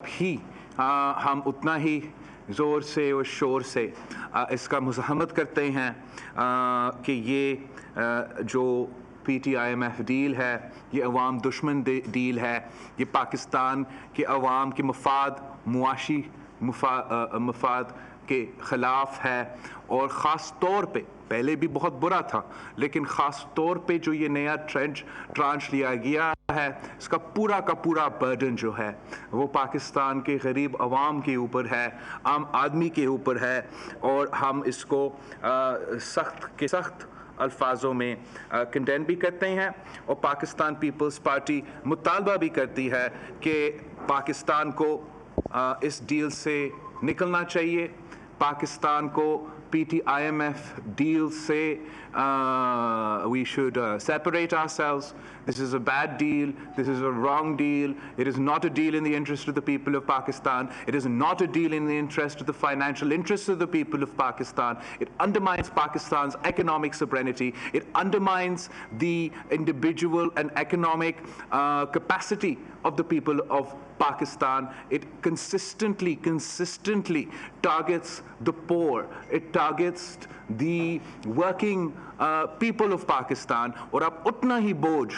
ही हम उतना ही ज़ोर से और शोर से इसका मुज़ाहमत करते हैं कि ये जो PTIMF डील है ये अवाम दुश्मन डील है, ये पाकिस्तान के अवाम के मुआशी मफाद के ख़िलाफ़ है। और ख़ास तौर पे पहले भी बहुत बुरा था, लेकिन ख़ास तौर पे जो ये नया ट्रांच लिया गया है, इसका पूरा का पूरा बर्डन जो है वो पाकिस्तान के गरीब अवाम के ऊपर है, आम आदमी के ऊपर है। और हम इसको सख्त अल्फाजों में कंडेम भी करते हैं। और पाकिस्तान पीपल्स पार्टी मुतालबा भी करती है कि पाकिस्तान को इस डील से निकलना चाहिए, पाकिस्तान को PTIMF deal say we should separate ourselves. This is a bad deal. This is a wrong deal. It is not a deal in the interest of the people of Pakistan. It is not a deal in the interest of the financial interests of the people of Pakistan. It undermines Pakistan's economic sovereignty. It undermines the individual and economic capacity of the people of Pakistan. It consistently targets the poor. It targets the working people of Pakistan. और आप उतना ही बोझ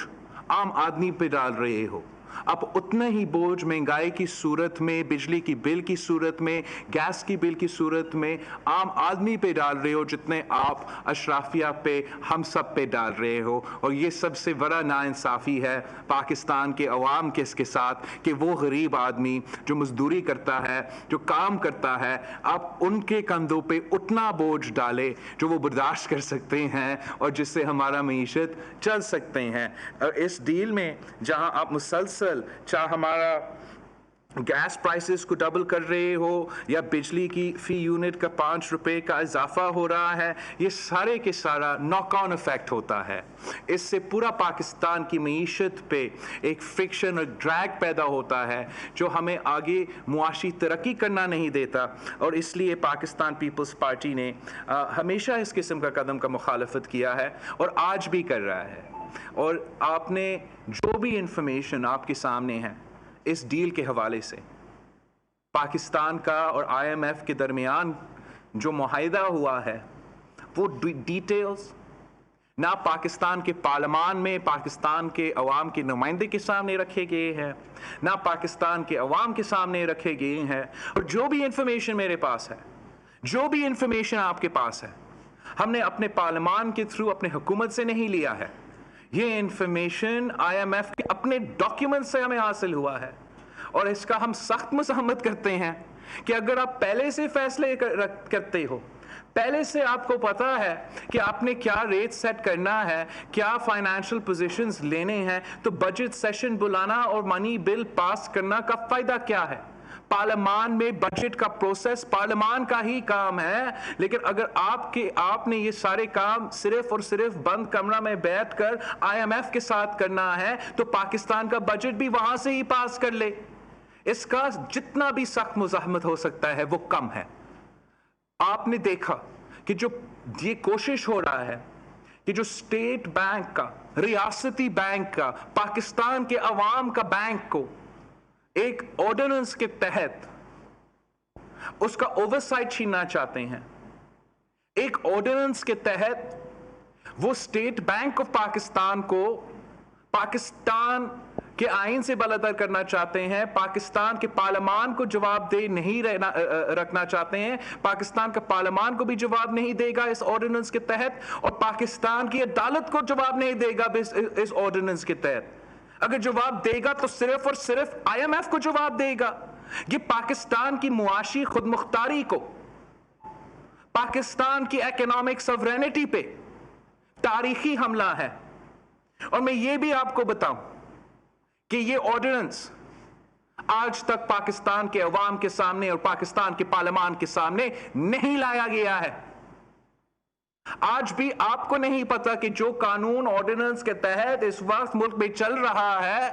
आम आदमी पे डाल रहे हो, आप उतना ही बोझ महंगाई की सूरत में, बिजली की बिल की सूरत में, गैस की बिल की सूरत में आम आदमी पे डाल रहे हो जितने आप अशराफिया पे, हम सब पे डाल रहे हो। और ये सबसे बड़ा नाइंसाफ़ी है पाकिस्तान के अवाम के इसके साथ कि वो गरीब आदमी जो मजदूरी करता है, जो काम करता है, आप उनके कंधों पे उतना बोझ डाले जो वो बर्दाश्त कर सकते हैं और जिससे हमारा मईशत चल सकते हैं। और इस डील में जहां आप मुसलसल चाहे हमारा गैस प्राइसेस को डबल कर रहे हो या बिजली की फी यूनिट का 5 रुपए का इजाफा हो रहा है, ये सारे के सारा नॉक ऑन इफेक्ट होता है। इससे पूरा पाकिस्तान की मईशत पे एक फ्रिक्शन और ड्रैग पैदा होता है जो हमें आगे मुआशी तरक्की करना नहीं देता। और इसलिए पाकिस्तान पीपल्स पार्टी ने हमेशा इस किस्म का कदम का मुखालफत किया है और आज भी कर रहा है। और आपने जो भी इंफॉर्मेशन आपके सामने है इस डील के हवाले से, पाकिस्तान का और IMF के दरमियान जो मुआहिदा हुआ है वो डिटेल्स ना पाकिस्तान के पार्लियामान में पाकिस्तान के अवाम के नुमाइंदे के सामने रखे गए हैं, ना पाकिस्तान के अवाम के सामने रखे गए हैं। और जो भी इंफॉर्मेशन मेरे पास है, जो भी इंफॉर्मेशन आपके पास है, हमने अपने पार्लियामान के थ्रू अपने हुकूमत से नहीं लिया है। ये इंफॉर्मेशन IMF के अपने डॉक्यूमेंट से हमें हासिल हुआ है। और इसका हम सख्त मुज़ाहमत करते हैं कि अगर आप पहले से फैसले करते हो, पहले से आपको पता है कि आपने क्या रेट सेट करना है, क्या फाइनेंशियल पोजीशंस लेने हैं, तो बजट सेशन बुलाना और मनी बिल पास करना का फायदा क्या है? पार्लियामान में बजट का प्रोसेस पार्लियामान का ही काम है। लेकिन अगर आपने ये सारे काम सिर्फ और सिर्फ बंद कमरा में बैठकर IMF के साथ करना है तो पाकिस्तान का बजट भी वहां से ही पास कर ले। इसका जितना भी सख्त मुज़ाहमत हो सकता है वो कम है। आपने देखा कि जो ये कोशिश हो रहा है कि जो स्टेट बैंक का, रियासती बैंक का, पाकिस्तान के अवाम का बैंक को एक ऑर्डिनेंस के तहत उसका ओवरसाइट छीनना चाहते हैं, एक ऑर्डिनेंस के तहत वो स्टेट बैंक ऑफ पाकिस्तान को पाकिस्तान के आइन से बलदर करना चाहते हैं, पाकिस्तान के पार्लियामान को जवाबदेह नहीं रखना चाहते हैं, पाकिस्तान का पार्लियामान को भी जवाब नहीं देगा इस ऑर्डिनेंस के तहत, और पाकिस्तान की अदालत को जवाब नहीं देगा इस ऑर्डिनेंस के तहत। अगर जवाब देगा तो सिर्फ और सिर्फ IMF को जवाब देगा। ये पाकिस्तान की मुआशी खुदमुख्तारी को, पाकिस्तान की इकोनॉमिक सॉवरेनिटी पे तारीखी हमला है। और मैं ये भी आपको बताऊं कि ये ऑर्डिनेंस आज तक पाकिस्तान के अवाम के सामने और पाकिस्तान के पार्लियामान के सामने नहीं लाया गया है। आज भी आपको नहीं पता कि जो कानून ऑर्डिनेंस के तहत इस वक्त मुल्क में चल रहा है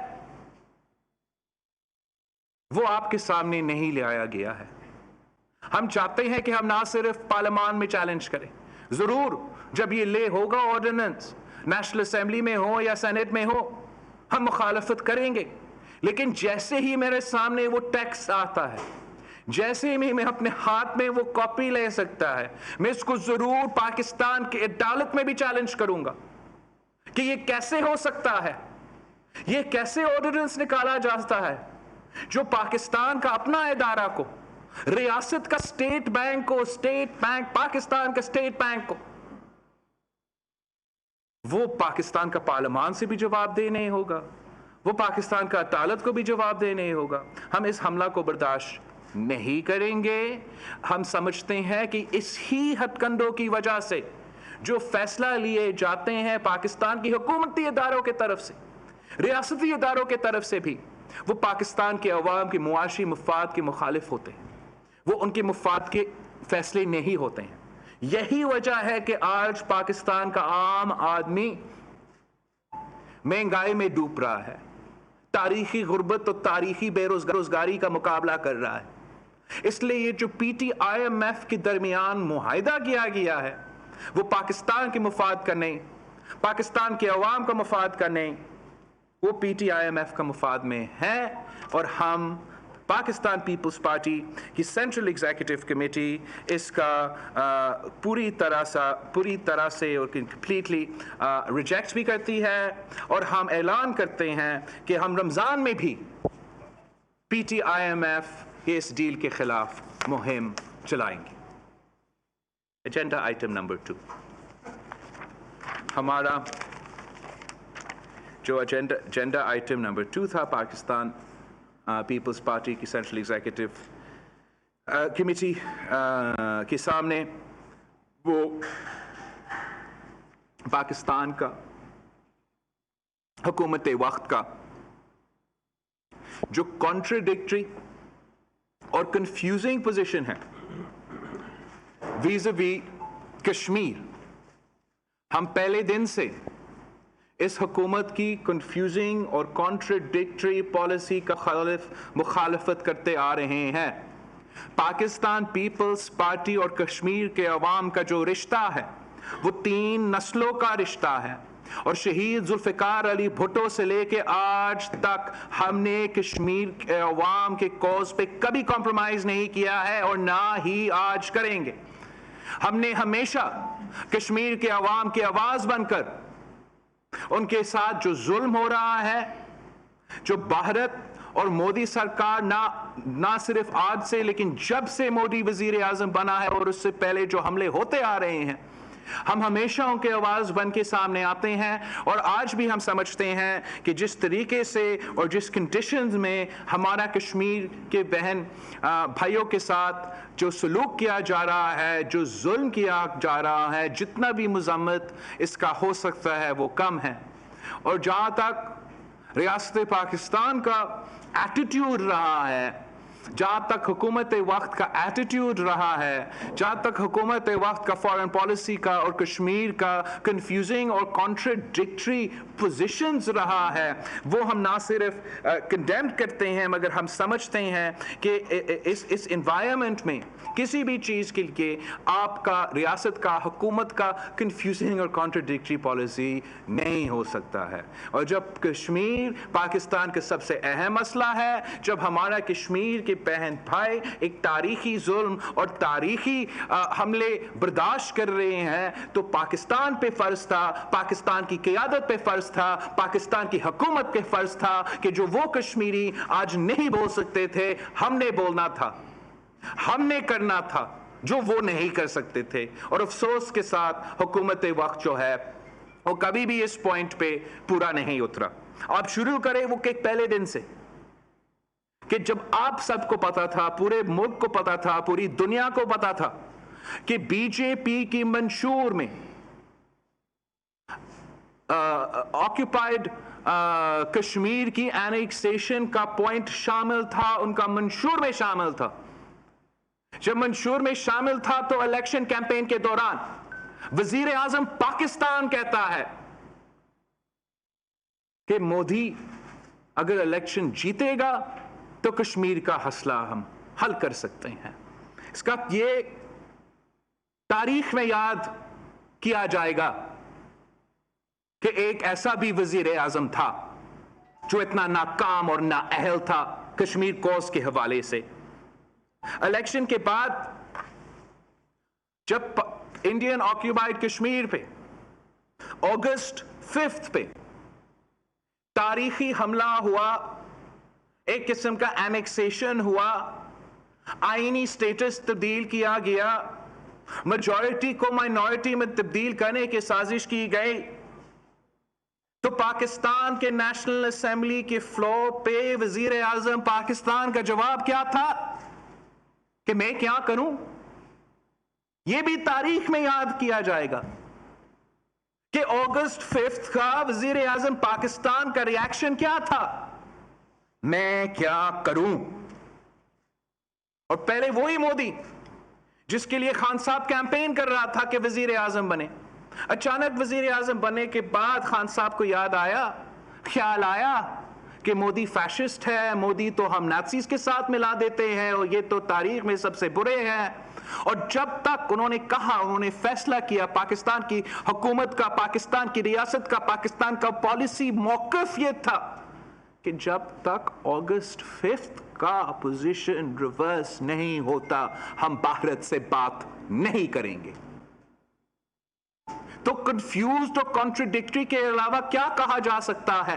वो आपके सामने नहीं लाया गया है। हम चाहते हैं कि हम ना सिर्फ पार्लियामान में चैलेंज करें, जरूर जब ये ले होगा ऑर्डिनेंस, नेशनल असेंबली में हो या सेनेट में हो, हम मुखालफत करेंगे। लेकिन जैसे ही मेरे सामने वो टेक्स्ट आता है, जैसे ही मैं अपने हाथ में वो कॉपी ले सकता है, मैं इसको जरूर पाकिस्तान की अदालत में भी चैलेंज करूंगा कि ये कैसे हो सकता है, ये कैसे ऑर्डिनेंस निकाला जाता है जो पाकिस्तान का अपना इदारा को, रियासत का स्टेट बैंक को, स्टेट बैंक पाकिस्तान का स्टेट बैंक को, वो पाकिस्तान का पार्लियामान से भी जवाब देने होगा, वो पाकिस्तान का अदालत को भी जवाब देने होगा। हम इस हमला को बर्दाश्त नहीं करेंगे। हम समझते हैं कि इस ही हथकंडों की वजह से जो फैसला लिए जाते हैं पाकिस्तान की हुकूमती इदारों के तरफ से, रियासती इदारों के तरफ से भी, वो पाकिस्तान के अवाम के मुआशी मफाद के मुखालिफ होते हैं, वो उनके मुफाद के फैसले नहीं होते हैं। यही वजह है कि आज पाकिस्तान का आम आदमी महंगाई में डूब रहा है, तारीखी गुर्बत और तारीखी बेरोजगारी का मुकाबला कर रहा है। इसलिए ये जो PTIMF के दरमियान मुआहिदा किया गया है, वो पाकिस्तान के मुफाद का नहीं, पाकिस्तान के अवाम का मुफाद का नहीं, वो PTIMF का मुफाद में है। और हम पाकिस्तान पीपल्स पार्टी की सेंट्रल एग्जीक्यूटिव कमेटी इसका पूरी तरह से और कंप्लीटली रिजेक्ट भी करती है। और हम ऐलान करते हैं कि हम रमज़ान में भी PTIMF के इस डील के खिलाफ मुहिम चलाएंगे। एजेंडा आइटम नंबर 2, हमारा जो एजेंडा आइटम नंबर 2 था पाकिस्तान पीपल्स पार्टी की सेंट्रल एग्जीक्यूटिव कमेटी के सामने, वो पाकिस्तान का हुकूमत वक्त का जो कॉन्ट्रडिक्टरी और कंफ्यूजिंग पोजीशन है वीज़-वी कश्मीर। हम पहले दिन से इस हुकूमत की कंफ्यूजिंग और कॉन्ट्रडिक्टरी पॉलिसी का मुखालफत करते आ रहे हैं। पाकिस्तान पीपल्स पार्टी और कश्मीर के अवाम का जो रिश्ता है वो 3 नस्लों का रिश्ता है, और शहीद जुल्फ़िकार अली भुट्टो से लेके आज तक हमने कश्मीर के अवाम के कॉज पे कभी कॉम्प्रोमाइज नहीं किया है और ना ही आज करेंगे। हमने हमेशा कश्मीर के अवाम की आवाज बनकर उनके साथ जो जुल्म हो रहा है, जो भारत और मोदी सरकार ना सिर्फ आज से लेकिन जब से मोदी वजीर आजम बना है और उससे पहले जो हमले होते आ रहे हैं, हम हमेशा उनके आवाज बन के सामने आते हैं। और आज भी हम समझते हैं कि जिस तरीके से और जिस कंडीशंस में हमारा कश्मीर के बहन भाइयों के साथ जो सलूक किया जा रहा है, जो जुल्म किया जा रहा है, जितना भी मजम्मत इसका हो सकता है वो कम है। और जहाँ तक रियासत पाकिस्तान का एटीट्यूड रहा है, जहाँ तक हुकूमत वक्त का एटीट्यूड रहा है, जहाँ तक हुकूमत वक्त का फॉरेन पॉलिसी का और कश्मीर का कंफ्यूजिंग और कॉन्ट्रडिक्टरी पोजीशंस रहा है, वो हम ना सिर्फ कंडेम करते हैं मगर हम समझते हैं कि इस इन्वायरमेंट में किसी भी चीज़ के लिए आपका रियासत का हुकूमत का कंफ्यूजिंग और कॉन्ट्रडिक्टरी पॉलिसी नहीं हो सकता है। और जब कश्मीर पाकिस्तान का सबसे अहम मसला है, जब हमारा कश्मीर के बहन भाई एक तारीखी जुल्म और तारीखी हमले बर्दाश्त कर रहे हैं, तो पाकिस्तान पे फर्ज था, पाकिस्तान की क़यादत पे फर्ज था, पाकिस्तान की हुकूमत पे फर्ज था कि जो वो कश्मीरी आज नहीं बोल सकते थे, हमने बोलना था, हमने करना था जो वो नहीं कर सकते थे। और अफसोस के साथ हुकूमत वक्त जो है वो कभी भी इस पॉइंट पे पूरा नहीं उतरा। आप शुरू करें वो के पहले दिन से कि जब आप सबको पता था, पूरे मुल्क को पता था, पूरी दुनिया को पता था कि बीजेपी की मंशूर में ऑक्यूपाइड कश्मीर की एनेक्सेशन का पॉइंट शामिल था, उनका मंशूर में शामिल था। जब मंशूर में शामिल था तो इलेक्शन कैंपेन के दौरान वजीर आजम पाकिस्तान कहता है कि मोदी अगर इलेक्शन जीतेगा तो कश्मीर का हसला हम हल कर सकते हैं। इसका ये तारीख में याद किया जाएगा कि एक ऐसा भी वजीर आजम था जो इतना नाकाम और नाअहल था कश्मीर कॉज के हवाले से। इलेक्शन के बाद जब इंडियन ऑक्यूपाइड कश्मीर पे अगस्त 5 पे तारीखी हमला हुआ, एक किस्म का एनेक्सेशन हुआ, आईनी स्टेटस तब्दील किया गया, मेजॉरिटी को माइनॉरिटी में तब्दील करने की साजिश की गई, तो पाकिस्तान के नेशनल असेंबली के फ्लोर पे वजीर आजम पाकिस्तान का जवाब क्या था कि मैं क्या करूं? यह भी तारीख में याद किया जाएगा कि अगस्त 5 का वजीर आजम पाकिस्तान का रिएक्शन क्या था, मैं क्या करूं। और पहले वही मोदी जिसके लिए खान साहब कैंपेन कर रहा था कि वजीर आजम बने, अचानक वजीर आजम बनने के बाद खान साहब को याद आया, ख्याल आया कि मोदी फैशिस्ट है, मोदी तो हम नाज़ीज़ के साथ मिला देते हैं और ये तो तारीख में सबसे बुरे हैं। और जब तक उन्होंने कहा, उन्होंने फैसला किया, पाकिस्तान की हुकूमत का, पाकिस्तान की रियासत का, पाकिस्तान का पॉलिसी मौक़िफ़ ये था कि जब तक अगस्त 5 का पोजीशन रिवर्स नहीं होता हम भारत से बात नहीं करेंगे। तो कंफ्यूज्ड और कॉन्ट्रडिक्टरी के अलावा क्या कहा जा सकता है?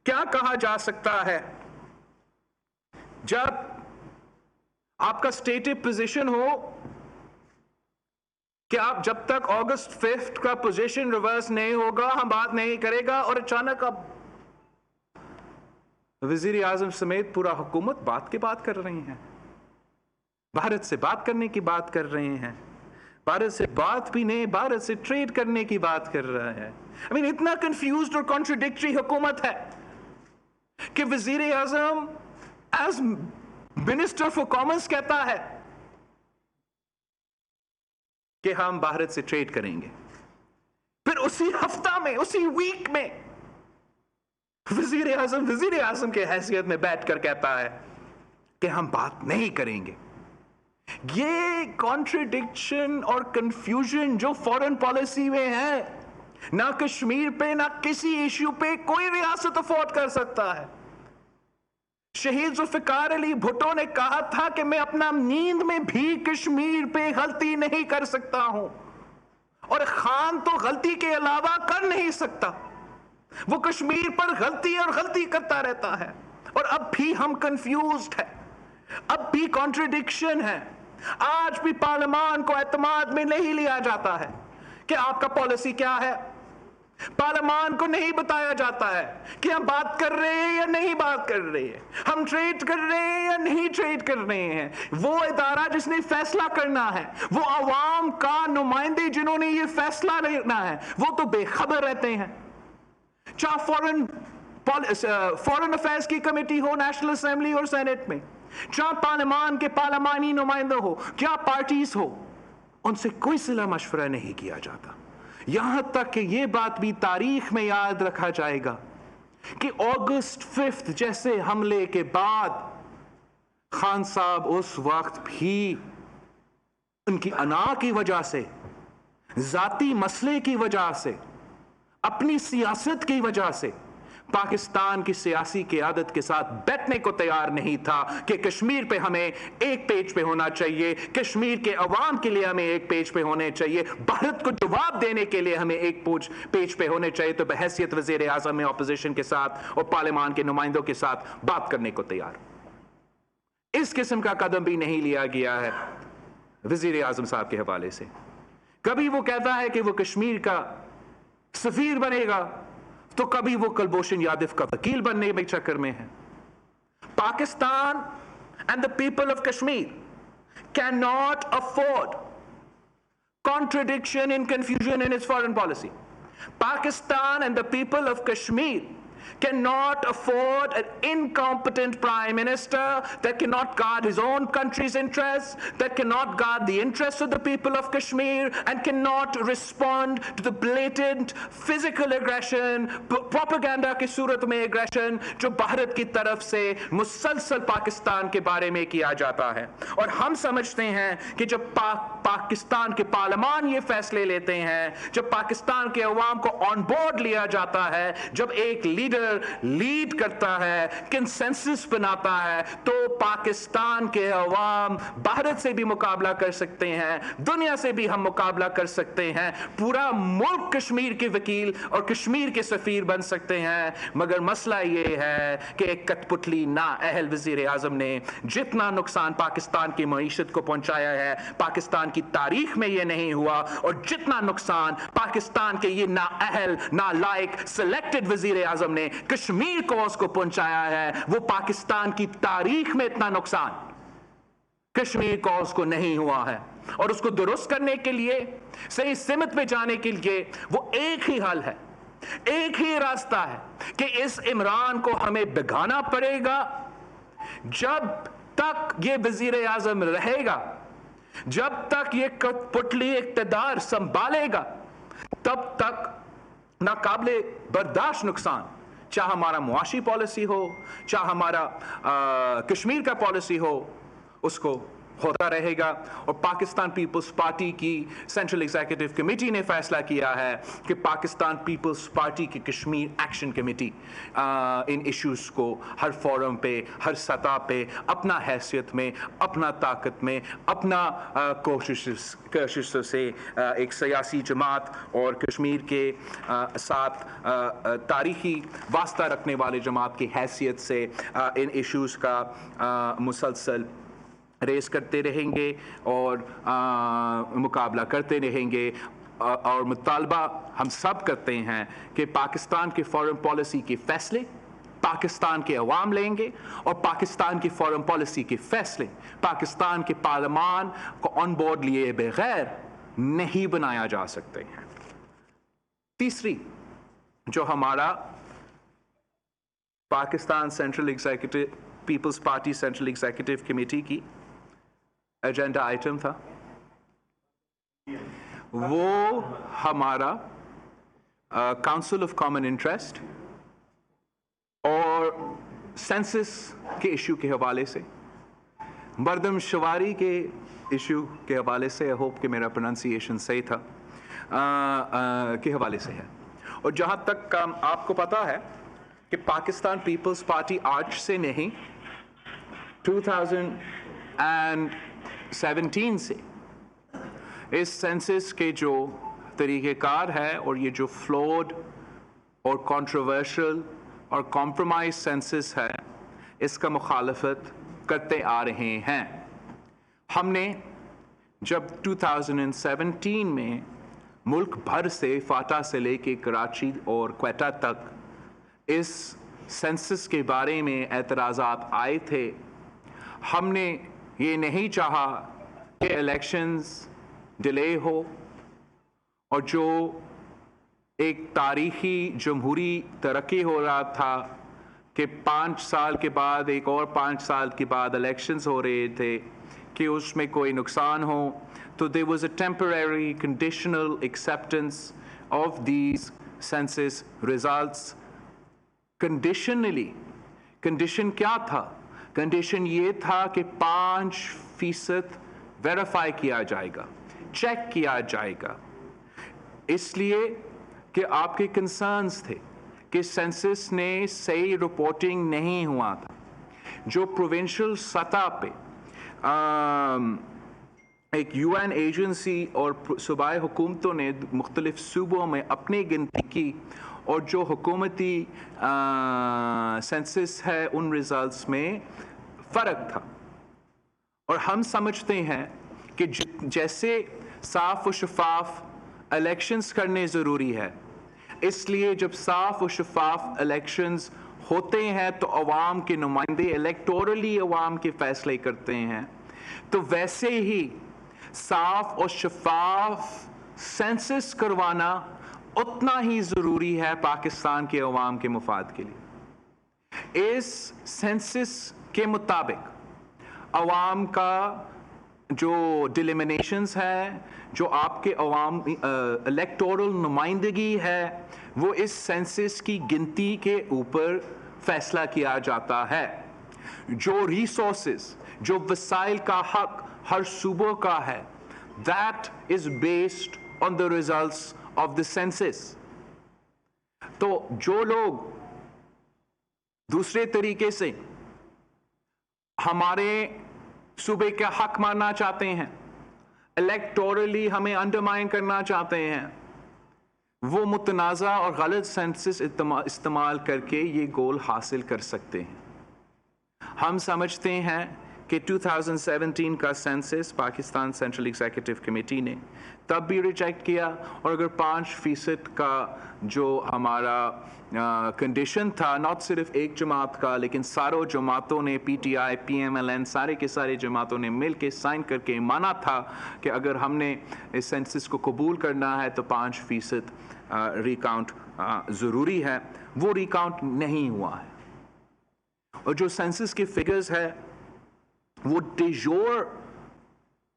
क्या कहा जा सकता है? जब आपका स्टेटेड पोजीशन हो कि आप जब तक अगस्त 5 का पोजीशन रिवर्स नहीं होगा हम बात नहीं करेगा, और अचानक अब वजीर आजम समेत पूरा हुकूमत बात की बात कर रही हैं, भारत से बात करने की बात कर रहे हैं, भारत से बात भी नहीं, भारत से ट्रेड करने की बात कर रहा है। I mean, इतना कंफ्यूज्ड और कॉन्ट्रडिक्टरी हुकूमत है कि वजीर आजम एज मिनिस्टर फॉर कॉमर्स कहता है कि हम भारत से ट्रेड करेंगे, फिर उसी हफ्ता में, उसी वीक में वजीर आजम के हैसियत में बैठकर कहता है कि हम बात नहीं करेंगे। ये कॉन्ट्रडिक्शन और कंफ्यूजन जो फॉरेन पॉलिसी में है, ना कश्मीर पे ना किसी इश्यू पे कोई रियासत अफोर्ड कर सकता है। शहीद जुल्फिकार अली भुट्टो ने कहा था कि मैं अपना नींद में भी कश्मीर पे गलती नहीं कर सकता हूं, और खान तो गलती के अलावा कर नहीं सकता, वो कश्मीर पर गलती और गलती करता रहता है। और अब भी हम कंफ्यूज्ड है, अब भी कॉन्ट्रडिक्शन है, आज भी पार्लियामान को एतमाद में नहीं लिया जाता है कि आपका पॉलिसी क्या है। पार्लियामान को नहीं बताया जाता है कि हम बात कर रहे हैं या नहीं बात कर रहे हैं, हम ट्रेड कर रहे हैं या नहीं ट्रेड कर रहे हैं। वो इदारा जिसने फैसला करना है, वो अवाम का नुमाइंदे जिन्होंने ये फैसला लेना है, वो तो बेखबर रहते हैं। चाहे फॉरेन अफेयर्स की कमेटी हो नेशनल असेंबली और सेनेट में, चाहे पार्लियामान के पार्लियामानी नुमाइंदे हो, क्या पार्टीज हो, उनसे कोई सलाह मशवरा नहीं किया जाता। यहां तक कि यह बात भी तारीख में याद रखा जाएगा कि अगस्त 5 जैसे हमले के बाद खान साहब उस वक्त भी उनकी अना की वजह से, जाती मसले की वजह से, अपनी सियासत की वजह से पाकिस्तान की सियासी क़यादत के साथ बैठने को तैयार नहीं था कि कश्मीर पे हमें एक पेज पे होना चाहिए, कश्मीर के अवाम के लिए हमें एक पेज पे होने चाहिए, भारत को जवाब देने के लिए हमें एक पेज पे होने चाहिए। तो बहैसियत वज़ीर आज़म में अपोजिशन के साथ और पार्लियामान के नुमाइंदों के साथ बात करने को तैयार। इस किस्म का कदम भी नहीं लिया गया है वज़ीर आज़म साहब के हवाले से। कभी वो कहता है कि वो कश्मीर का सफीर बनेगा, तो कभी वो कुलभूषण यादव का वकील बनने में चक्कर में है। Pakistan and the people of Kashmir can not afford contradiction and confusion in its foreign policy. Pakistan and the people of Kashmir cannot afford an incompetent prime minister that cannot guard his own country's interests, that cannot guard the interests of the people of Kashmir, and cannot respond to the blatant physical aggression, propaganda की सूरत में aggression जो भारत की तरफ से मुसलसल पाकिस्तान के बारे में किया जाता है। और हम समझते हैं कि जब पाकिस्तान के पार्लियामान ये फैसले लेते हैं, जब पाकिस्तान के अवाम को ऑन बोर्ड लिया जाता है, जब एक लीडर लीड करता है, कंसेंसस बनाता है, तो पाकिस्तान के अवाम भारत से भी मुकाबला कर सकते हैं, दुनिया से भी हम मुकाबला कर सकते हैं, पूरा मुल्क कश्मीर के वकील और कश्मीर के सफीर बन सकते हैं। मगर मसला ये है कि एक कठपुतली नाअहल वजीर आजम ने जितना नुकसान पाकिस्तान की मईशत को पहुंचाया है, पाकिस्तान की तारीख में ये नहीं हुआ, और जितना नुकसान पाकिस्तान के ये नाअहल नालायक सिलेक्टेड वजीर आजम ने कश्मीर को उसको पहुंचाया है, वो पाकिस्तान की तारीख में इतना नुकसान कश्मीर को उसको नहीं हुआ है। और उसको दुरुस्त करने के लिए, सही सिमत पे जाने के लिए वो एक ही हल है, एक ही रास्ता है कि इस इमरान को हमें बिगाना पड़ेगा। जब तक ये वजीर आजम रहेगा, जब तक ये कठपुतली इक़्तिदार संभालेगा, तब तक नाकाबिले बर्दाश्त नुकसान, चाहे हमारा मुआशी पॉलिसी हो, चाहे हमारा कश्मीर का पॉलिसी हो, उसको होता रहेगा। और पाकिस्तान पीपल्स पार्टी की सेंट्रल एग्जीक्यूटिव कमेटी ने फैसला किया है कि पाकिस्तान पीपल्स पार्टी की कश्मीर एक्शन कमेटी इन इश्यूज़ को हर फोरम पे, हर सतह पे, अपना हैसियत में, अपना ताकत में, अपना कोशिशों से एक सियासी जमात और कश्मीर के साथ तारीखी वास्ता रखने वाले जमात की हैसियत से इन इश्यूज़ का मुसलसल रेस करते रहेंगे और मुकाबला करते रहेंगे। और मुतालबा हम सब करते हैं कि पाकिस्तान के फॉरेन पॉलिसी के फैसले पाकिस्तान के अवाम लेंगे, और पाकिस्तान की फॉरेन पॉलिसी के फैसले पाकिस्तान के पार्लियामान को ऑन बोर्ड लिए बगैर नहीं बनाया जा सकते हैं। तीसरी, जो हमारा Pakistan central executive Peoples Party central executive committee की एजेंडा आइटम था, वो हमारा काउंसिल ऑफ कॉमन इंटरेस्ट और सेंसस के इशू के हवाले से, मर्दमशुमारी के इशू के हवाले से, आई होप कि मेरा प्रोनाउंसिएशन सही था, के हवाले से है। और जहाँ तक आपको पता है कि पाकिस्तान पीपल्स पार्टी आज से नहीं, 2017 से इस सेंसस के जो तरीक़ेकार है और ये जो फ्लॉड और कंट्रोवर्शियल और कॉम्प्रोमाइज सेंसस है, इसका मुखालफत करते आ रहे हैं। हमने जब 2017 में मुल्क भर से फाटा से लेके कराची और क्वेटा तक इस सेंसस के बारे में एतराज़ात आए थे, हमने ये नहीं चाहा कि इलेक्शंस डिले हो और जो एक तारीखी जमहूरी तरक्की हो रहा था कि 5 साल के बाद एक और 5 साल के बाद इलेक्शंस हो रहे थे, कि उसमें कोई नुकसान हो। तो there was a temporary conditional acceptance of these census results conditionally। Condition क्या था? कंडीशन ये था कि 5% वेरीफाई किया जाएगा, चेक किया जाएगा, इसलिए कि आपके कंसर्न्स थे कि सेंसस ने सही रिपोर्टिंग नहीं हुआ था। जो प्रोविंशियल सतह पे एक UN एजेंसी और सूबाई हुकूमतों ने मुख्तलिफ सूबों में अपनी गिनती की, और जो हुकूमती सेंसस है उन रिजल्ट्स में फ़र्क था। और हम समझते हैं कि जैसे साफ़ और शफाफ इलेक्शंस करने ज़रूरी है, इसलिए जब साफ़ और शफाफ इलेक्शंस होते हैं तो अवाम के नुमाइंदे इलेक्टोरली अवाम के फ़ैसले करते हैं, तो वैसे ही साफ़ और शफाफ सेंसस करवाना उतना ही ज़रूरी है पाकिस्तान के अवाम के मुफाद के लिए। इस सेंसस के मुताबिक अवाम का जो डिलिमिनेशंस है, जो आपके अवाम इलेक्टोरल नुमाइंदगी है, वो इस सेंसस की गिनती के ऊपर फैसला किया जाता है। जो रिसोर्सेस, जो वसाइल का हक हर सूबों का है, that is based on the results of the census. तो जो लोग दूसरे तरीके से हमारे सूबे का हक मारना चाहते हैं, इलेक्टोरली हमें अंडरमाइन करना चाहते हैं, वो मुतनाज़ा और गलत सेंसस इस्तेमाल करके ये गोल हासिल कर सकते हैं। हम समझते हैं कि 2017 का census Pakistan central executive committee ने तब भी रिजेक्ट किया, और अगर 5% का जो हमारा कंडीशन था, नॉट सिर्फ एक जमात का लेकिन सारों जमातों ने, PTI, PMLN, सारे के सारे जमातों ने मिल के साइन करके माना था कि अगर हमने इस सेंसस को कबूल करना है तो 5% रिकाउंट ज़रूरी है, वो रिकाउंट नहीं हुआ है। और जो सेंसस के फिगर्स है वो डिजोर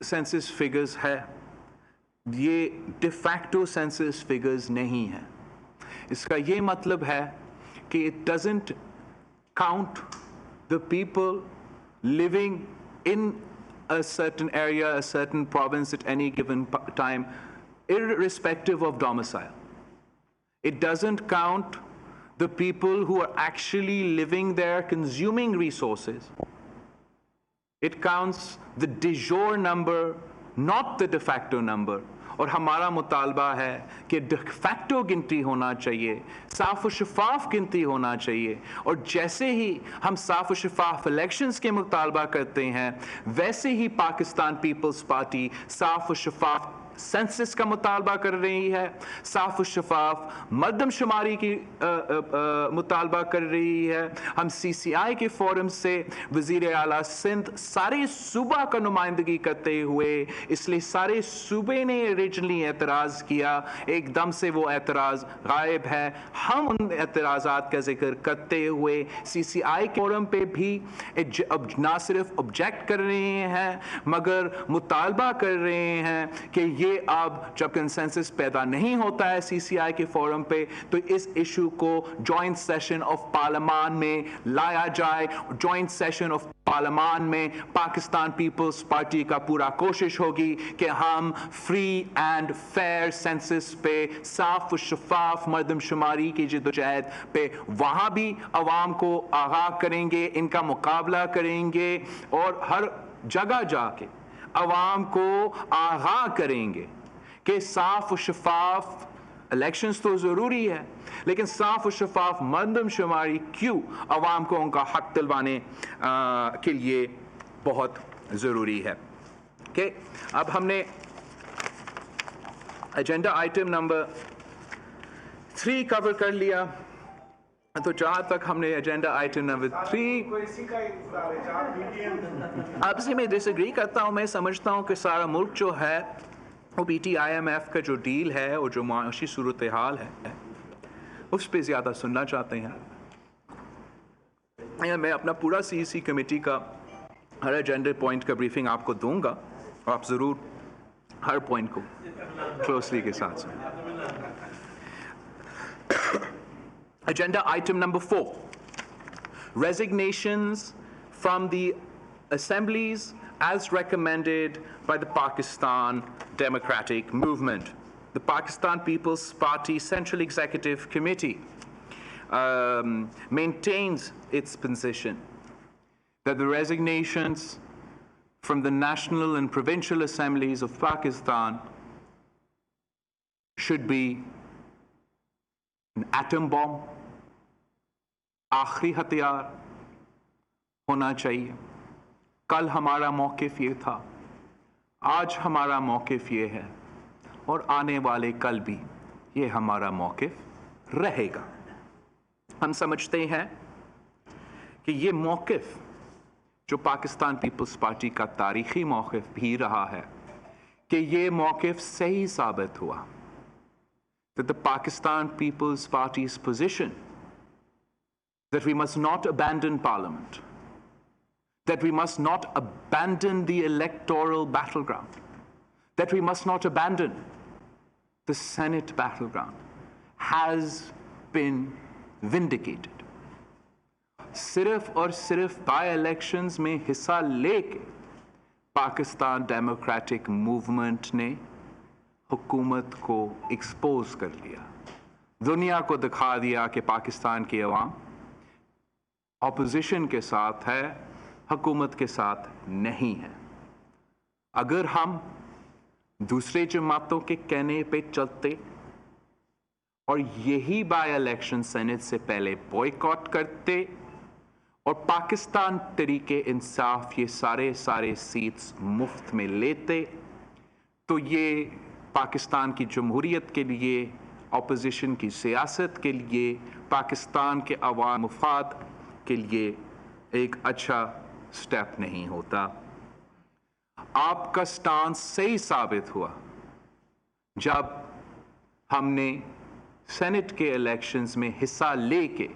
सेंसस फिगर्स है, ये डिफैक्टो सेंसस फिगर्स नहीं है। इसका ये मतलब है कि it doesn't count the people living in a certain area, a certain province at any given time, irrespective of domicile. It doesn't count the people who are actually living there, consuming resources. It counts the de jure number, not the de facto number. और हमारा मुतालबा है कि de facto गिनती होना चाहिए, साफ और शफाफ गिनती होना चाहिए, और जैसे ही हम साफ और शफाफ इलेक्शंस के मुतालबा करते हैं, वैसे ही पाकिस्तान पीपल्स पार्टी साफ और शफाफ सेंसस का मुतालबा कर रही है, साफ और शफाफ मर्दमशुमारी की मुतालबा कर रही है। हम CCI के फोरम से वज़ीर आला सिंध सारे सूबा का नुमाइंदगी करते हुए, इसलिए सारे सूबे ने ओरिजिनली एतराज़ किया, एकदम से वो एतराज़ गायब है। हम उन एतराज़ात का जिक्र करते हुए CCI के फोरम पे भी ना सिर्फ ऑब्जेक्ट कर रहे हैं मगर मुतालबा कर रहे हैं कि ये अब जब कंसेंसस पैदा नहीं होता है CCI के फोरम पे, तो इस इशू को जॉइंट सेशन ऑफ पार्लियामान में लाया जाए। जॉइंट सेशन ऑफ पार्लियामान में पाकिस्तान पीपल्स पार्टी का पूरा कोशिश होगी कि हम फ्री एंड फेयर सेंसस पे, साफ और शफाफ मर्दमशुमारी की जद्दोजहद पे वहां भी अवाम को आगाह करेंगे, इनका मुकाबला करेंगे और हर जगह जाके अवाम को आगाह करेंगे कि साफ और शफाफ इलेक्शंस तो ज़रूरी है, लेकिन साफ और शफाफ मर्दमशुमारी क्यों अवाम को उनका हक दिलवाने के लिए बहुत ज़रूरी है। कि अब हमने एजेंडा आइटम नंबर 3 कवर कर लिया, तो जहाँ तक हमने एजेंडा आइटम नंबर 3, आपसे मैं डिसएग्री करता हूँ। मैं समझता हूँ कि सारा मुल्क जो है वो PTIMF का जो डील है और जो माशी सूरत हाल है उस पर ज़्यादा सुनना चाहते हैं। मैं अपना पूरा CEC कमेटी का हर एजेंडा पॉइंट का ब्रीफिंग आपको दूंगा और आप ज़रूर हर पॉइंट को क्लोजली के साथ सुनें। Agenda item number 4, resignations from the assemblies as recommended by the Pakistan Democratic Movement. The Pakistan People's Party Central Executive Committee maintains its position that the resignations from the national and provincial assemblies of Pakistan should be an atom bomb, आखिरी हथियार होना चाहिए। कल हमारा मौक़िफ़ ये था, आज हमारा मौक़िफ़ ये है और आने वाले कल भी ये हमारा मौक़िफ़ रहेगा। हम समझते हैं कि ये मौक़िफ़ जो पाकिस्तान पीपल्स पार्टी का तारीख़ी मौक़िफ़ भी रहा है कि ये मौक़िफ़ सही साबित हुआ। That the Pakistan People's Party's position that we must not abandon Parliament, that we must not abandon the electoral battleground, that we must not abandon the Senate battleground, has been vindicated. सिर्फ और सिर्फ by elections में हिस्सा लेके Pakistan democratic movement ने हुकूमत को expose कर लिया, दुनिया को दिखा दिया कि पाकिस्तान की अवाम ऑपोजिशन के साथ है, हुकूमत के साथ नहीं है। अगर हम दूसरे जमातों के कहने पे चलते और यही बाय इलेक्शन सेनेट से पहले बॉयकॉट करते और पाकिस्तान तरीके इंसाफ ये सारे सीट्स मुफ्त में लेते, तो ये पाकिस्तान की जमहूरियत के लिए, ऑपोजिशन की सियासत के लिए, पाकिस्तान के अवाम मुफाद के लिए एक अच्छा स्टेप नहीं होता। आपका स्टांस सही साबित हुआ जब हमने सेनेट के इलेक्शंस में हिस्सा लेके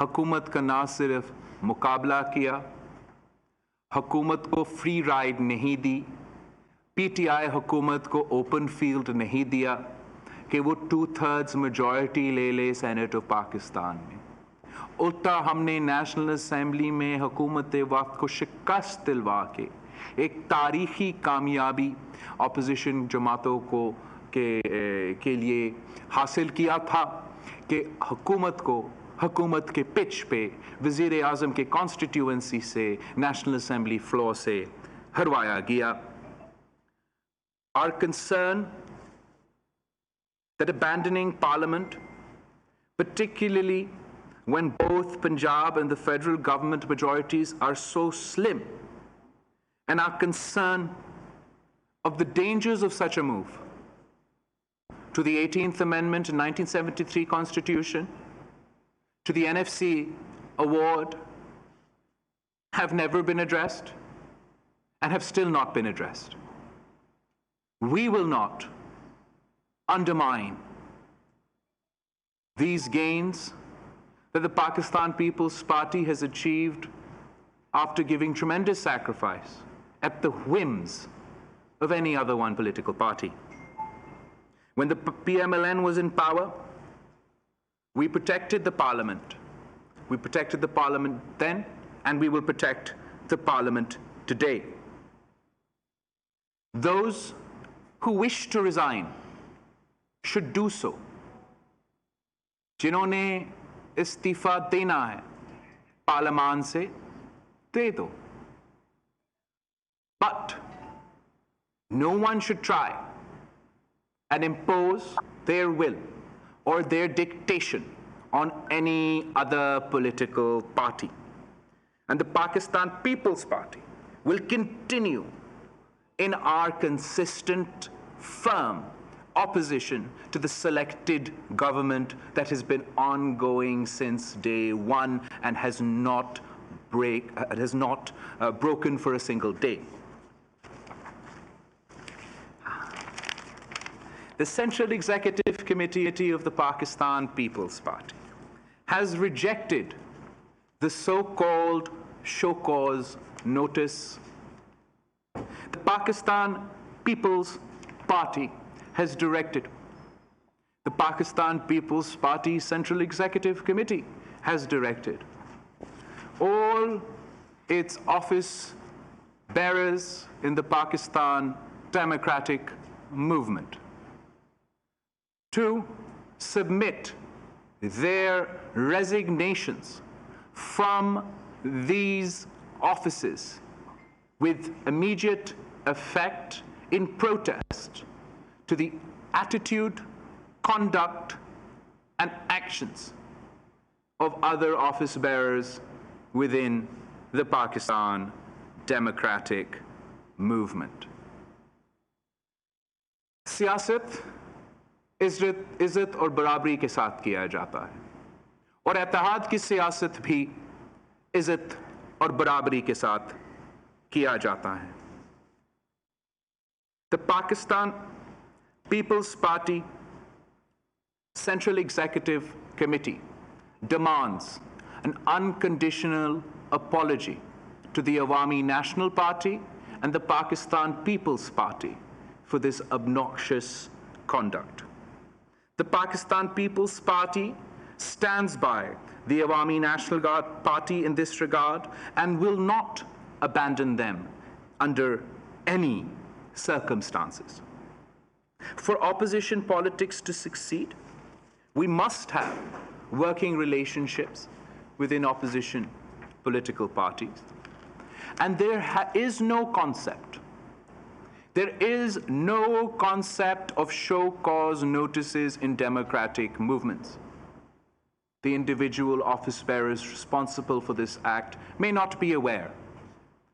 हुकूमत का ना सिर्फ मुकाबला किया, हुकूमत को फ्री राइड नहीं दी, पीटीआई हुकूमत को ओपन फील्ड नहीं दिया कि वो 2/3 मेजॉरिटी ले ले सेनेट ऑफ पाकिस्तान में। उल्टा हमने नेशनल असेंबली में हुकूमत वक्त को शिकस्त दिलवा के एक तारीखी कामयाबी अपोजिशन जमातों को के लिए हासिल किया था कि हुकूमत के पिच पे वज़ीर आज़म के कॉन्स्टिट्यूएंसी से नेशनल असेंबली फ्लोर से हरवाया गया। Our concern that abandoning parliament, particularly when both Punjab and the federal government majorities are so slim, and our concern of the dangers of such a move to the 18th Amendment in 1973 Constitution, to the NFC award, have never been addressed and have still not been addressed. We will not undermine these gains that the Pakistan People's Party has achieved after giving tremendous sacrifice at the whims of any other one political party. When the PMLN was in power, we protected the parliament. We protected the parliament then, and we will protect the parliament today. Those who wish to resign should do so. जिन्होंने इस्तीफा देना है पार्लियामान से दे दो. But no one should try and impose their will or their dictation on any other political party. And the Pakistan People's Party will continue in our consistent, firm opposition to the selected government that has been ongoing since day one and has not broken for a single day. The Central Executive Committee of the Pakistan People's Party has rejected the so-called show cause notice. The Pakistan People's Party has directed. The Pakistan People's Party Central Executive Committee has directed all its office bearers in the Pakistan Democratic Movement to submit their resignations from these offices with immediate effect in protest to the attitude, conduct, and actions of other office bearers within the Pakistan Democratic Movement. सियासत इज्जत और बराबरी के साथ किया जाता है और इत्तेहाद की सियासत भी इज्जत और बराबरी के साथ किया जाता है. The Pakistan People's Party Central Executive Committee demands an unconditional apology to the Awami National Party and the Pakistan People's Party for this obnoxious conduct. The Pakistan People's Party stands by the Awami National Party in this regard and will not abandon them under any circumstances. For opposition politics to succeed, we must have working relationships within opposition political parties. And there is no concept of show cause notices in democratic movements. The individual office bearers responsible for this act may not be aware,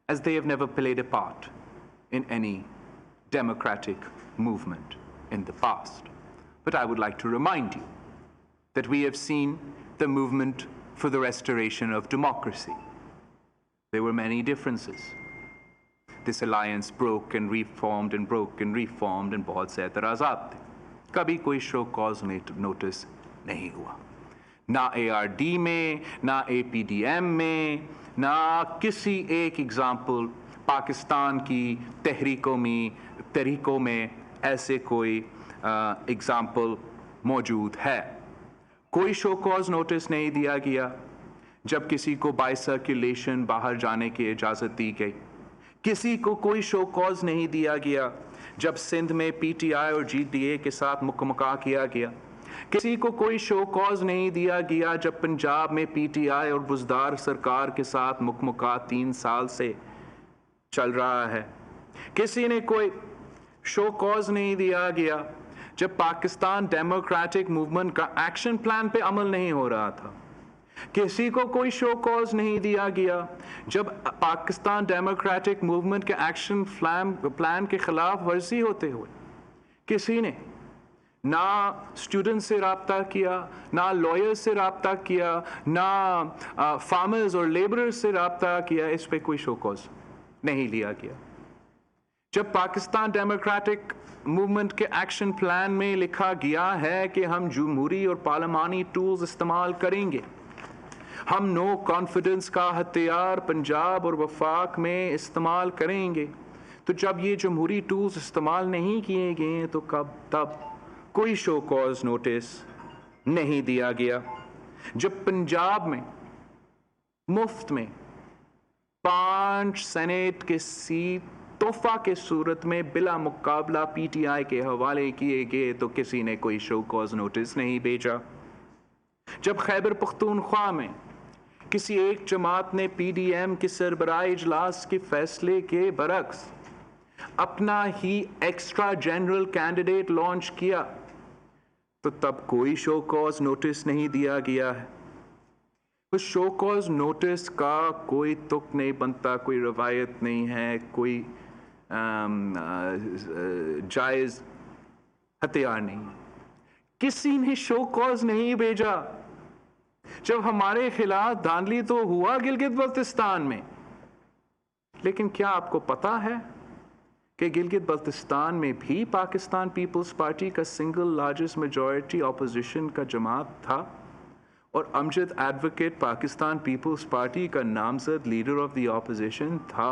as they have never played a part in any democratic movement in the past. But I would like to remind you that we have seen the movement for the restoration of democracy. There were many differences. This alliance broke and reformed and broke and reformed and बहुत से एतराज़ात थे. कभी कोई show cause notice नहीं हुआ, ना ARD में, ना APDM में, ना किसी एक एग्जाम्पल पाकिस्तान की तहरीकों में ऐसे कोई एग्जाम्पल मौजूद है. कोई शो कॉज नोटिस नहीं दिया गया जब किसी को बाय सर्कुलेशन बाहर जाने की इजाज़त दी गई. किसी को कोई शो कॉज नहीं दिया गया जब सिंध में PTI और GDA के साथ मुकमका किया गया. किसी को कोई शो कॉज नहीं दिया गया जब पंजाब में PTI और बुज़दार सरकार के साथ मुकमका 3 साल से चल रहा है. किसी ने कोई शो कॉज नहीं दिया गया जब पाकिस्तान डेमोक्रेटिक मूवमेंट का एक्शन प्लान पे अमल नहीं हो रहा था. किसी को कोई शो कॉज नहीं दिया गया जब पाकिस्तान डेमोक्रेटिक मूवमेंट के एक्शन प्लान के खिलाफ वर्जी होते हुए किसी ने ना स्टूडेंट से राब्ता किया, ना लॉयर से राब्ता किया, ना फार्मर्स और लेबरर्स से राब्ता किया. इस पे कोई शो कॉज नहीं लिया गया. जब पाकिस्तान डेमोक्रेटिक मूवमेंट के एक्शन प्लान में लिखा गया है कि हम जमहूरी और पार्लिमानी टूल्स इस्तेमाल करेंगे, हम नो कॉन्फिडेंस का हथियार पंजाब और वफाक में इस्तेमाल करेंगे, तो जब ये जमहूरी टूल्स इस्तेमाल नहीं किए गए तो तब कोई शो कॉज नोटिस नहीं दिया गया. जब पंजाब में मुफ्त में 5 सेनेट के सीट तोहफा के सूरत में बिला मुकाबला PTI के हवाले किए गए तो किसी ने कोई शो कॉज नोटिस नहीं भेजा. जब खैबर पख्तूनख्वा में किसी एक जमात ने PDM के सरबराह इजलास के फैसले के बरक्स अपना ही एक्स्ट्रा जनरल कैंडिडेट लॉन्च किया तो तब कोई शो कॉज नोटिस नहीं दिया गया है. उस शो कॉज नोटिस का कोई तुक नहीं बनता, कोई रवायत नहीं है, कोई जायज़ हथियार नहीं. किसी ने शो कॉज नहीं भेजा जब हमारे खिलाफ धांधली तो हुआ गिलगित बल्तिस्तान में. लेकिन क्या आपको पता है कि गिलगित बल्तिस्तान में भी पाकिस्तान पीपल्स पार्टी का सिंगल लार्जेस्ट मेजॉरिटी ऑपोजिशन का जमात था और अमजद एडवोकेट पाकिस्तान पीपल्स पार्टी का नामजद लीडर ऑफ द ऑपोजिशन था,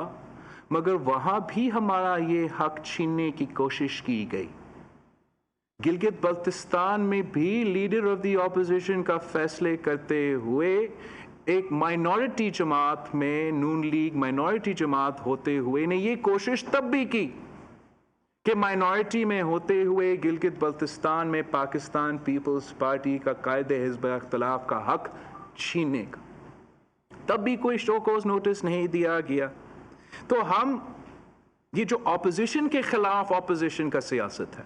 मगर वहाँ भी हमारा ये हक छीनने की कोशिश की गई. गिलगित बल्तिस्तान में भी लीडर ऑफ द ऑपोजिशन का फैसले करते हुए एक माइनॉरिटी जमात में, नून लीग माइनॉरिटी जमात होते हुए ने ये कोशिश तब भी की कि माइनॉरिटी में होते हुए गिलगित बल्तिस्तान में पाकिस्तान पीपल्स पार्टी का कायदे हिज़्ब इख्तिलाफ का हक छीनने का. तब भी कोई शो कॉज नोटिस नहीं दिया गया. तो हम ये जो ऑपोजिशन के खिलाफ ऑपोजिशन का सियासत है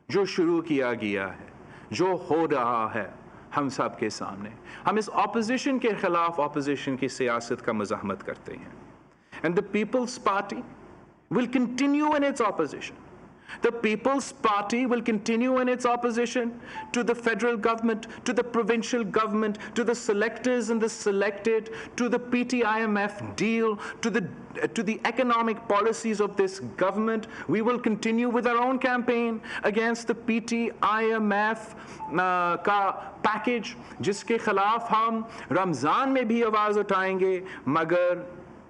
जो शुरू किया गया है, जो हो रहा है हम सब के सामने, हम इस ऑपोजिशन के खिलाफ ऑपोजिशन की सियासत का मज़ाहमत करते हैं. And the Peoples Party will continue in its opposition. The People's Party will continue in its opposition to the federal government, to the provincial government, to the selectors and the selected, to the PT-IMF deal, to the economic policies of this government. We will continue with our own campaign against the PT-IMF का package, जिसके खिलाफ हम रमज़ान में भी आवाज़ उठाएंगे, मगर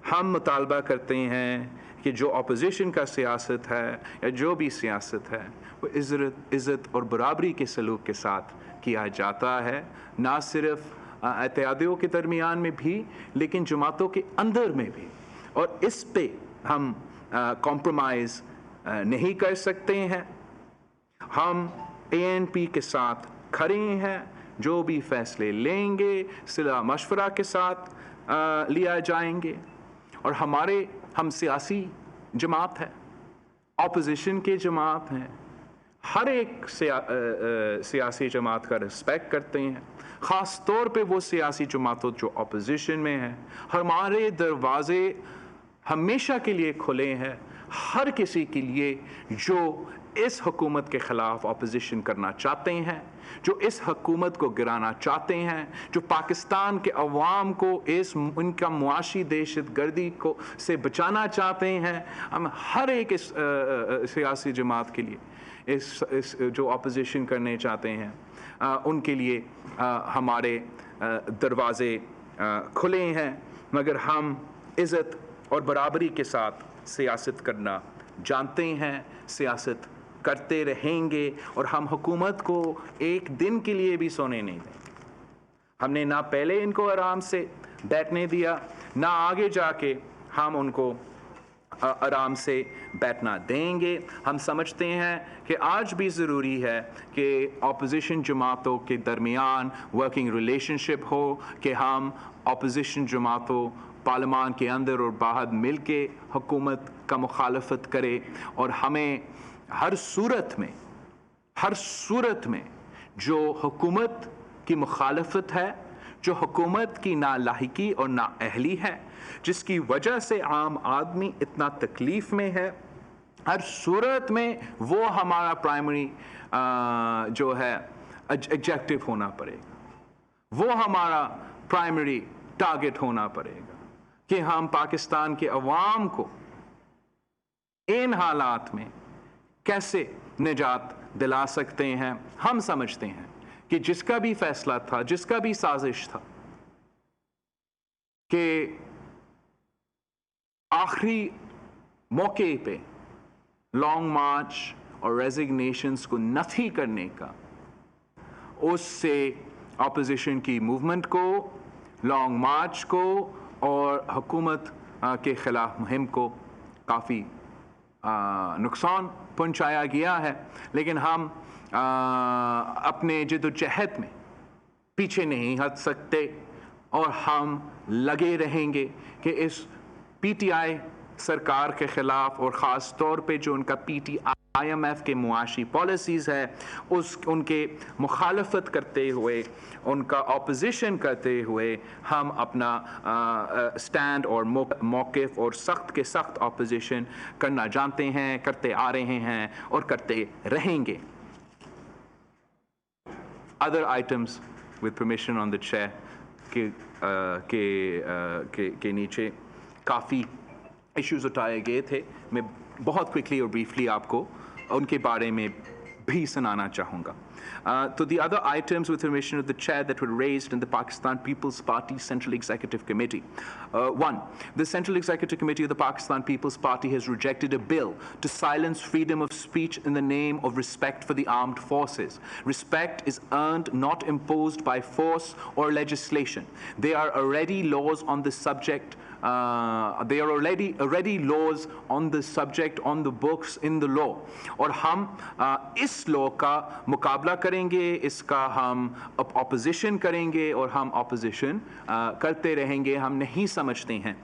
हम मुतालबा करते हैं कि जो अपोजिशन का सियासत है या जो भी सियासत है वो इज़्ज़त और बराबरी के सलूक के साथ किया जाता है, ना सिर्फ इत्तेहादियों के दरमियान में भी लेकिन जमातों के अंदर में भी. और इस पे हम कॉम्प्रोमाइज़ नहीं कर सकते हैं। हम ANP के साथ खड़े हैं, जो भी फैसले लेंगे सलाह मशवरा के साथ लिया जाएंगे। और हम सियासी जमात है, ऑपोजिशन की जमात हैं, हर एक सियासी जमात का रिस्पेक्ट करते हैं, ख़ास तौर पे वो सियासी जमातों जो ऑपोजिशन में हैं। हमारे दरवाजे हमेशा के लिए खुले हैं हर किसी के लिए जो इस हुकूमत के ख़िलाफ़ ऑपोजिशन करना चाहते हैं, जो इस हुकूमत को गिराना चाहते हैं, जो पाकिस्तान के अवाम को उनका मुआशी दहशतगर्दी को से बचाना चाहते हैं। हम हर एक इस सियासी जमात के लिए इस जो ऑपोजिशन करने चाहते हैं उनके लिए हमारे दरवाज़े खुले हैं, मगर हम इज़्ज़त और बराबरी के साथ सियासत करना जानते हैं, सियासत करते रहेंगे और हम हुकूमत को एक दिन के लिए भी सोने नहीं देंगे। हमने ना पहले इनको आराम से बैठने दिया, ना आगे जाके हम उनको आराम से बैठना देंगे। हम समझते हैं कि आज भी ज़रूरी है कि ऑपोजिशन जमातों के दरमियान वर्किंग रिलेशनशिप हो, कि हम ऑपोजिशन जमातों पार्लियामान के अंदर और बाहर मिल के हुकूमत का मुखालफत करे और हमें हर सूरत में जो हुकूमत की मुखालफत है, जो हुकूमत की नालायकी और नाअहली है, जिसकी वजह से आम आदमी इतना तकलीफ़ में है, हर सूरत में वो हमारा प्राइमरी जो है ऑब्जेक्टिव होना पड़ेगा, वो हमारा प्राइमरी टारगेट होना पड़ेगा कि हम पाकिस्तान के अवाम को इन हालात में कैसे निजात दिला सकते हैं। हम समझते हैं कि जिसका भी फैसला था, जिसका भी साजिश था कि आखिरी मौके पे लॉन्ग मार्च और रेजिग्नेशंस को नफी करने का, उससे अपोजिशन की मूवमेंट को, लॉन्ग मार्च को और हुकूमत के ख़िलाफ़ मुहिम को काफ़ी नुकसान पहुंचाया गया है। लेकिन हम अपने जद्दोजहद में पीछे नहीं हट सकते और हम लगे रहेंगे कि इस PTI सरकार के ख़िलाफ़ और ख़ास तौर पे जो उनका IMF के मुआशी पॉलिसीज़ है उनके मुखालफत करते हुए, उनका ऑपोजिशन करते हुए हम अपना स्टैंड और मौक़िफ़ और सख्त के सख्त ऑपोजिशन करना जानते हैं, करते आ रहे हैं और करते रहेंगे। Other items with permission on the chair के नीचे काफ़ी इश्यूज़ उठाए गए थे। मैं बहुत क्विकली और ब्रीफली आपको उनके बारे में भी सुनाना चाहूँगा। So the other items with permission of the chair that were raised in the Pakistan People's Party Central Executive Committee. One, the Central Executive Committee of the Pakistan People's Party has rejected a bill to silence freedom of speech in the name of respect for the armed forces. Respect is earned, not imposed by force or legislation. There are already laws on this subject. There are already laws on the subject on the books in the law. और हम इस law का मुकाबला करेंगे, इसका हम opposition करेंगे और हम opposition करते रहेंगे। हम नहीं समझते हैं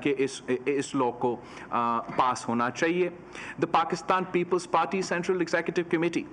कि इस law को पास होना चाहिए। The Pakistan People's Party Central Executive Committee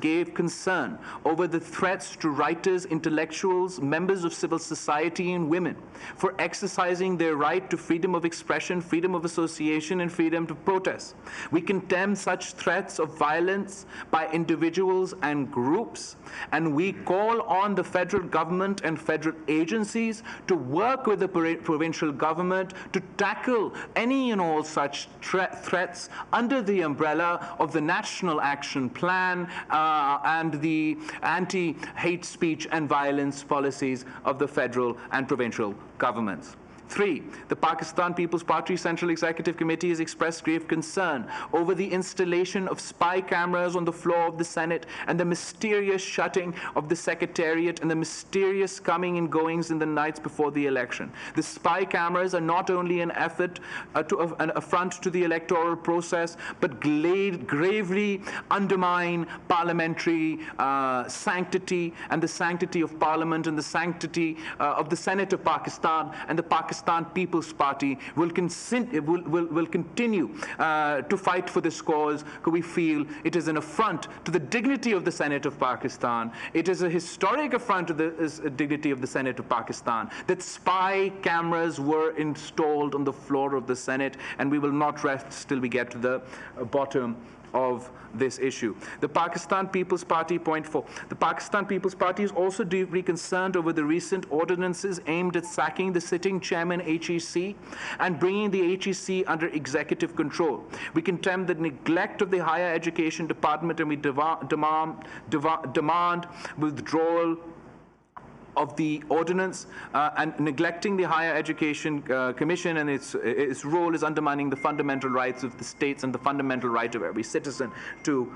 gave concern over the threats to writers, intellectuals, members of civil society and women for exercising their right to freedom of expression, freedom of association and freedom to protest. We condemn such threats of violence by individuals and groups, and we call on the federal government and federal agencies to work with the provincial government to tackle any and all such threats under the umbrella of the National Action Plan and the anti-hate speech and violence policies of the federal and provincial governments. 3. The Pakistan People's Party Central Executive Committee has expressed grave concern over the installation of spy cameras on the floor of the Senate and the mysterious shutting of the Secretariat and the mysterious coming and goings in the nights before the election. The spy cameras are not only an effort an affront to the electoral process, but gravely undermine parliamentary sanctity and the sanctity of Parliament and the sanctity of the Senate of Pakistan, and the Pakistan People's Party will continue to fight for this cause, because we feel it is an affront to the dignity of the Senate of Pakistan. It is a historic affront to the dignity of the Senate of Pakistan that spy cameras were installed on the floor of the Senate, and we will not rest till we get to the bottom of this issue. The Pakistan People's Party, point 4. The Pakistan People's Party is also deeply concerned over the recent ordinances aimed at sacking the sitting chairman HEC and bringing the HEC under executive control. We condemn the neglect of the Higher Education Department, and we demand withdrawal of the ordinance, and neglecting the Higher Education Commission and its role is undermining the fundamental rights of the states and the fundamental right of every citizen to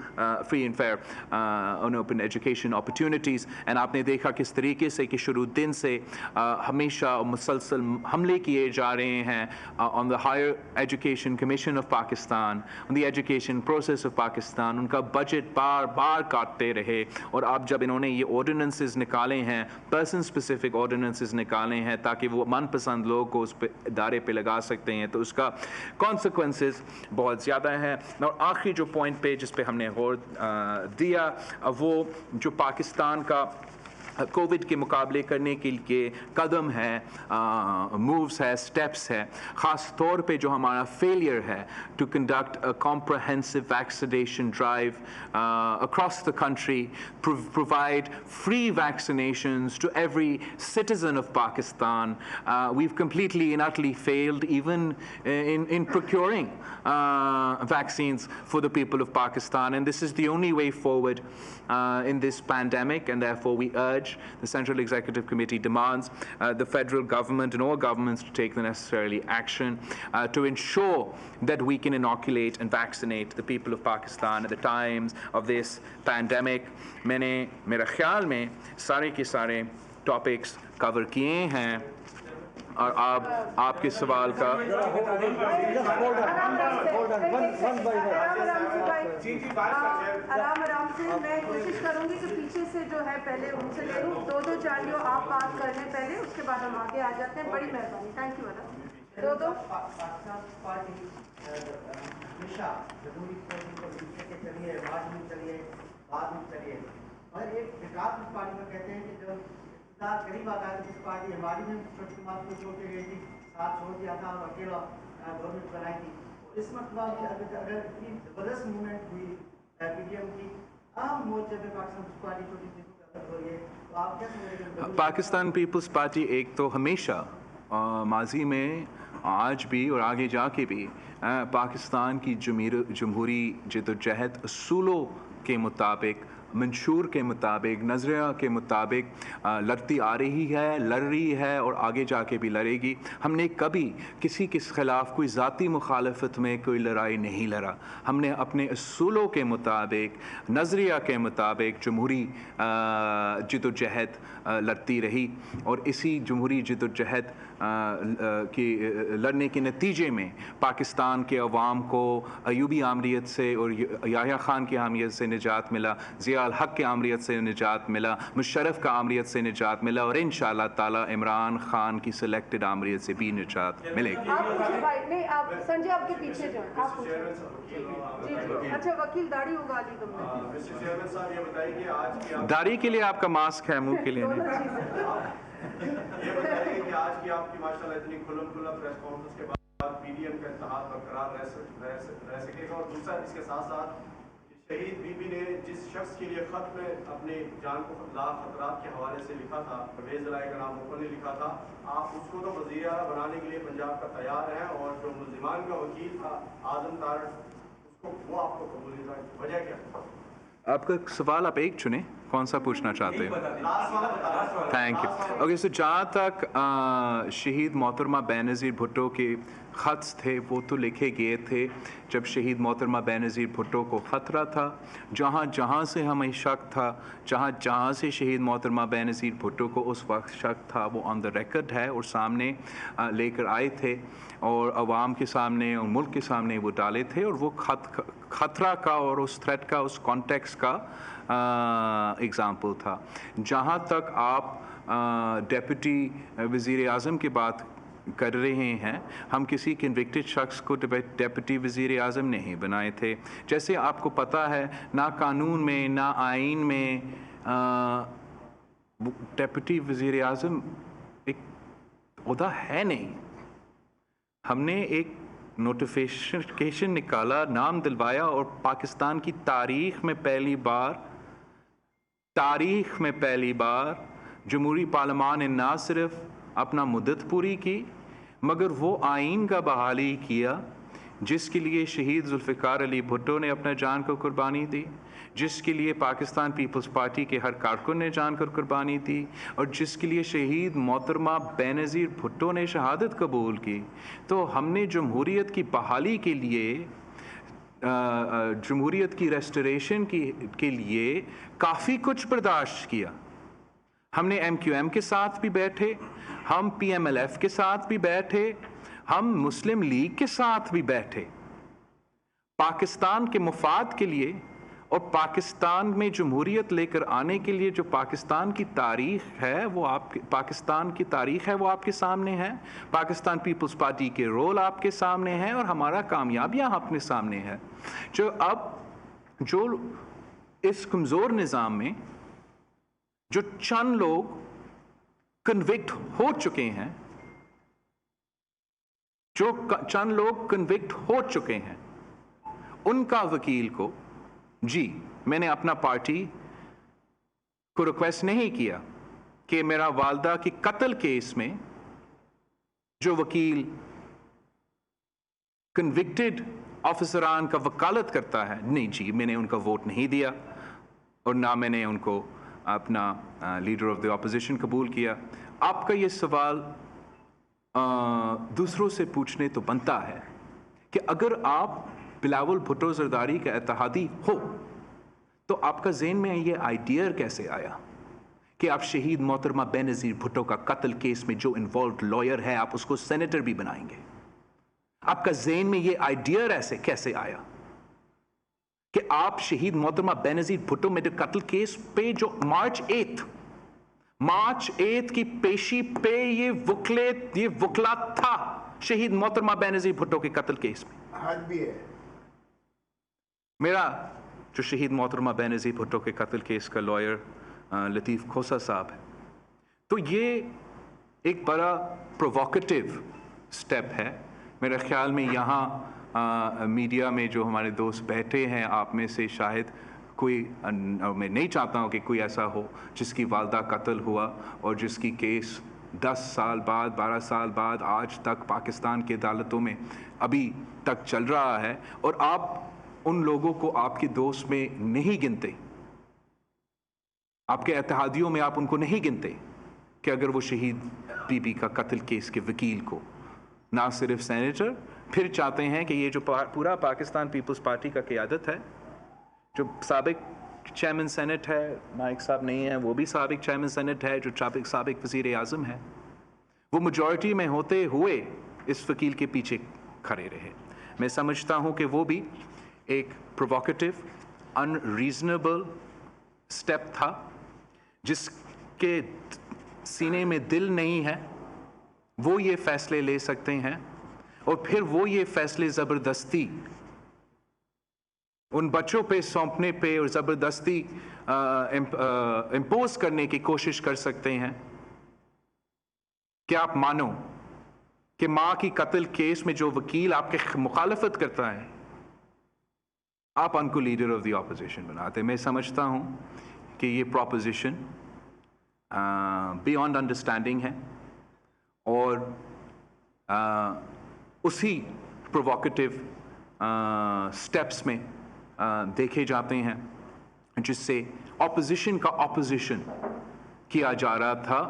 free and fair and open education opportunities. And आपने देखा किस तरीके से कि शुरू दिन से हमेशा मुसलसल हमले किए जा रहे हैं on the Higher Education Commission of Pakistan, on the education process of Pakistan. उनका बजट बार बार काटते रहे, और अब जब इन्होंने ये ordinances निकाले हैं, स्पेसिफिक ऑर्डिनेंसेस निकाले हैं ताकि वो मनपसंद लोग को उस पे इदारे पे लगा सकते हैं, तो उसका कॉन्सिक्वेंसेस बहुत ज़्यादा है। और आखिरी जो पॉइंट पे जिस पे हमने गौर दिया, वो जो पाकिस्तान का कोविड के मुकाबले करने के लिए कदम है, मूव्स है, स्टेप्स है, ख़ास तौर पे जो हमारा फेलियर है to conduct a comprehensive vaccination drive across the country, provide free vaccinations to every citizen of Pakistan. We've completely and utterly failed even in procuring vaccines for the people of Pakistan, and this is the only way forward in this pandemic, and therefore we urge, the Central Executive Committee demands the federal government and all governments to take the necessary action to ensure that we can inoculate and vaccinate the people of Pakistan at the times of this pandemic. मैंने मेरा ख्याल में सारे के सारे topics cover किए हैं, और आपके सवाल का आराम से मैं कोशिश करूंगी कि पीछे से जो है पहले उनसे ले लूँ, दो चालियों आप बात कर लें पहले, उसके बाद हम आगे आ जाते हैं। बड़ी मेहरबानी, थैंक यू मैडम। दो हमेशा जमहूरी के चलिए, बाद में चलिए, मगर एक विकास पार्टी में कहते हैं कि जब करीब आता है, इस पार्टी हमारी में को छोड़ के गई थी, साथ छोड़ दिया था और अकेला गवर्नमेंट बनाई थी। इस मतलब अगर इतनी जबरदस्त मूवमेंट हुई पीडीएम की, आम मोर्चे पे पाकिस्तान पार्टी छोटी सी हो रही है, तो आप क्या समझेंगे? पाकिस्तान पीपल्स पार्टी एक तो हमेशा माजी में, आज भी और आगे जाके भी पाकिस्तान की जमहूरी जदोजहद असूलों के मुताबिक, मंशूर के मुताबिक, नज़रिया के मुताबिक लड़ती आ रही है, लड़ रही है और आगे जाके भी लड़ेगी। हमने कभी किसी के ख़िलाफ़ कोई ज़ाती मुखालफत में कोई लड़ाई नहीं लड़ा। हमने अपने असूलों के मुताबिक, नज़रिया के मुताबिक जमहूरी जदोजहद लड़ती रही, और इसी जमहूरी जदोजहद की लड़ने के नतीजे में पाकिस्तान के अवाम को अयूबी आमरीत से और याह्या ख़ान की आमरीत से निजात मिला, ज़िया हक के आमरीत से निजात मिला, मुशर्रफ का आमरीत से निजात मिला, और इंशाअल्लाह ताला इमरान खान की सिलेक्टेड आमरीत से भी निजात मिलेगी। आप पूछे भाई, नहीं आप संजय आपके पीछे जाओ, आप पूछे। अच्छा वकील दाढ़ी उगा ली तुमने? दाढ़ी के लिए आपका मास्क है, मुंह के लिए नहीं। ये बताइए कि आज की आपकी माशाल्लाह इतनी खुला प्रेस कॉन्फ्रेंस के बाद पीडीएम का इत्तेहाद बरकरार रह सकेगा, और दूसरा इसके साथ साथ शहीद बीबी ने जिस शख्स के लिए खत में अपनी जान को खतरात के हवाले से लिखा था, परवेज इलाही का नाम ओपनली लिखा था, आप उसको तो वज़ीर आला बनाने के लिए पंजाब का तैयार है, और जो मुल्ज़िमान का वकील था आज़म तारड़, उसको वो आपको कबूल नहीं था, वजह क्या? आपका सवाल आप एक चुने, कौन सा पूछना चाहते हैं? Thank you. ओके, सो जहाँ तक शहीद मोहतरमा बेनज़ीर भुट्टो के ख़त थे, वो तो लिखे गए थे जब शहीद मोहतरमा बेनज़ीर भुट्टो को ख़तरा था। जहाँ जहाँ से हमें शक था, जहाँ जहाँ से शहीद मोहतरमा बेनज़ीर भुट्टो को उस वक्त शक था, वो ऑन द रिकॉर्ड है और सामने लेकर आए थे और अवाम के सामने और मुल्क के सामने वो डाले थे। और वो ख़तरा का और उस थ्रेट का, उस कॉन्टेक्स्ट का एग्ज़ाम्पल था। जहाँ तक आप डेप्यूटी वज़ीर आज़म की बात कर रहे हैं, हम किसी कन्विक्टेड शख्स को डेप्यूटी वज़ीर आज़म नहीं बनाए थे। जैसे आपको पता है, ना कानून में ना आइन में डेप्यूटी वज़ीर आज़म एक ओहदा है नहीं। हमने एक नोटिफिकेशन निकाला, नाम दिलवाया और पाकिस्तान की तारीख़ में पहली बार जमहूरी पार्लियामान ने ना सिर्फ अपना मुद्दत पूरी की, मगर वो आइन का बहाली किया जिसके लिए शहीद जुल्फ़िकार अली भुट्टो ने अपना जान को कुर्बानी दी, जिसके लिए पाकिस्तान पीपल्स पार्टी के हर कारकुन ने जान कर कुर्बानी दी और जिसके लिए शहीद मोहतरमा बेनज़ीर भुट्टो ने शहादत कबूल की। तो हमने जमहूरियत की बहाली के लिए, जमहूरियत की रेस्टोरेशन के लिए काफ़ी कुछ बर्दाश्त किया। हमने MQM के साथ भी बैठे, हम PMLF के साथ भी बैठे, हम मुस्लिम लीग के साथ भी बैठे। पाकिस्तान के मुफाद के लिए और पाकिस्तान में जमहूरियत लेकर आने के लिए जो पाकिस्तान की तारीख़ है वो आपके सामने है। पाकिस्तान पीपल्स पार्टी के रोल आपके सामने है और हमारा कामयाबियाँ अपने सामने है। जो इस कमज़ोर निज़ाम में जो चंद लोग कन्विक्ट हो चुके हैं, उनका वकील को, जी मैंने अपना पार्टी को रिक्वेस्ट नहीं किया कि मेरा वालदा की कत्ल केस में जो वकील कन्विक्टेड ऑफिसरान का वकालत करता है, नहीं जी मैंने उनका वोट नहीं दिया और ना मैंने उनको अपना लीडर ऑफ द ऑपोजिशन कबूल किया। आपका ये सवाल दूसरों से पूछने तो बनता है कि अगर आप बिलावल भुट्टो जरदारी का इत्तेहादी हो तो आपका ज़हन में ये आइडिया कैसे आया कि आप शहीद मोहतरमा बेनज़ीर भुट्टो का कत्ल केस में जो इन्वॉल्व लॉयर है आप उसको सेनेटर भी बनाएंगे? आपका ज़हन में ये आइडिया ऐसे कैसे आया कि आप शहीद मोहतरमा बेनज़ीर भुट्टो में कत्ल केस पे जो मार्च 8 की पेशी पे ये वकला था शहीद मोहतरमा बेनज़ीर भुट्टो के कत्ल केस में। आज भी है। मेरा जो शहीद मोहतरमा बेनज़ीर भुट्टो के कत्ल केस का लॉयर लतीफ़ खोसा साहब है। तो ये एक बड़ा प्रोवोकेटिव स्टेप है। मेरे ख्याल में यहाँ मीडिया में जो हमारे दोस्त बैठे हैं, आप में से शायद कोई, मैं नहीं चाहता हूँ कि कोई ऐसा हो जिसकी वालदा कत्ल हुआ और जिसकी केस 10 साल बाद, 12 साल बाद आज तक पाकिस्तान की अदालतों में अभी तक चल रहा है और आप उन लोगों को आपके दोस्त में नहीं गिनते, आपके इत्तेहादियों में आप उनको नहीं गिनते कि अगर वो शहीद बीबी का कत्ल केस के वकील को ना सिर्फ सेनेटर, फिर चाहते हैं कि ये जो पूरा पाकिस्तान पीपल्स पार्टी का क़यादत है, जो साबिक चेयरमैन सेनेट है, नाइक साहब नहीं है, वो भी साबिक चेयरमैन सेनेट है, जो साबिक वज़ीर आज़म है, वो मेजॉरिटी में होते हुए इस वकील के पीछे खड़े रहे। मैं समझता हूँ कि वो भी एक प्रोवोकेटिव, अनरीजनेबल स्टेप था जिसके सीने में दिल नहीं है। वो ये फैसले ले सकते हैं और फिर वो ये फैसले ज़बरदस्ती उन बच्चों पे सौंपने पे और ज़बरदस्ती इम्पोज करने की कोशिश कर सकते हैं कि आप मानो कि माँ की कत्ल केस में जो वकील आपके मुखालफत करता है, आप उनको लीडर ऑफ द ऑपोजिशन बनाते। मैं समझता हूँ कि ये प्रोपोजिशन बियॉन्ड अंडरस्टैंडिंग है और उसी प्रोवोकेटिव स्टेप्स में देखे जाते हैं जिससे ऑपोजिशन का ऑपोजिशन किया जा रहा था,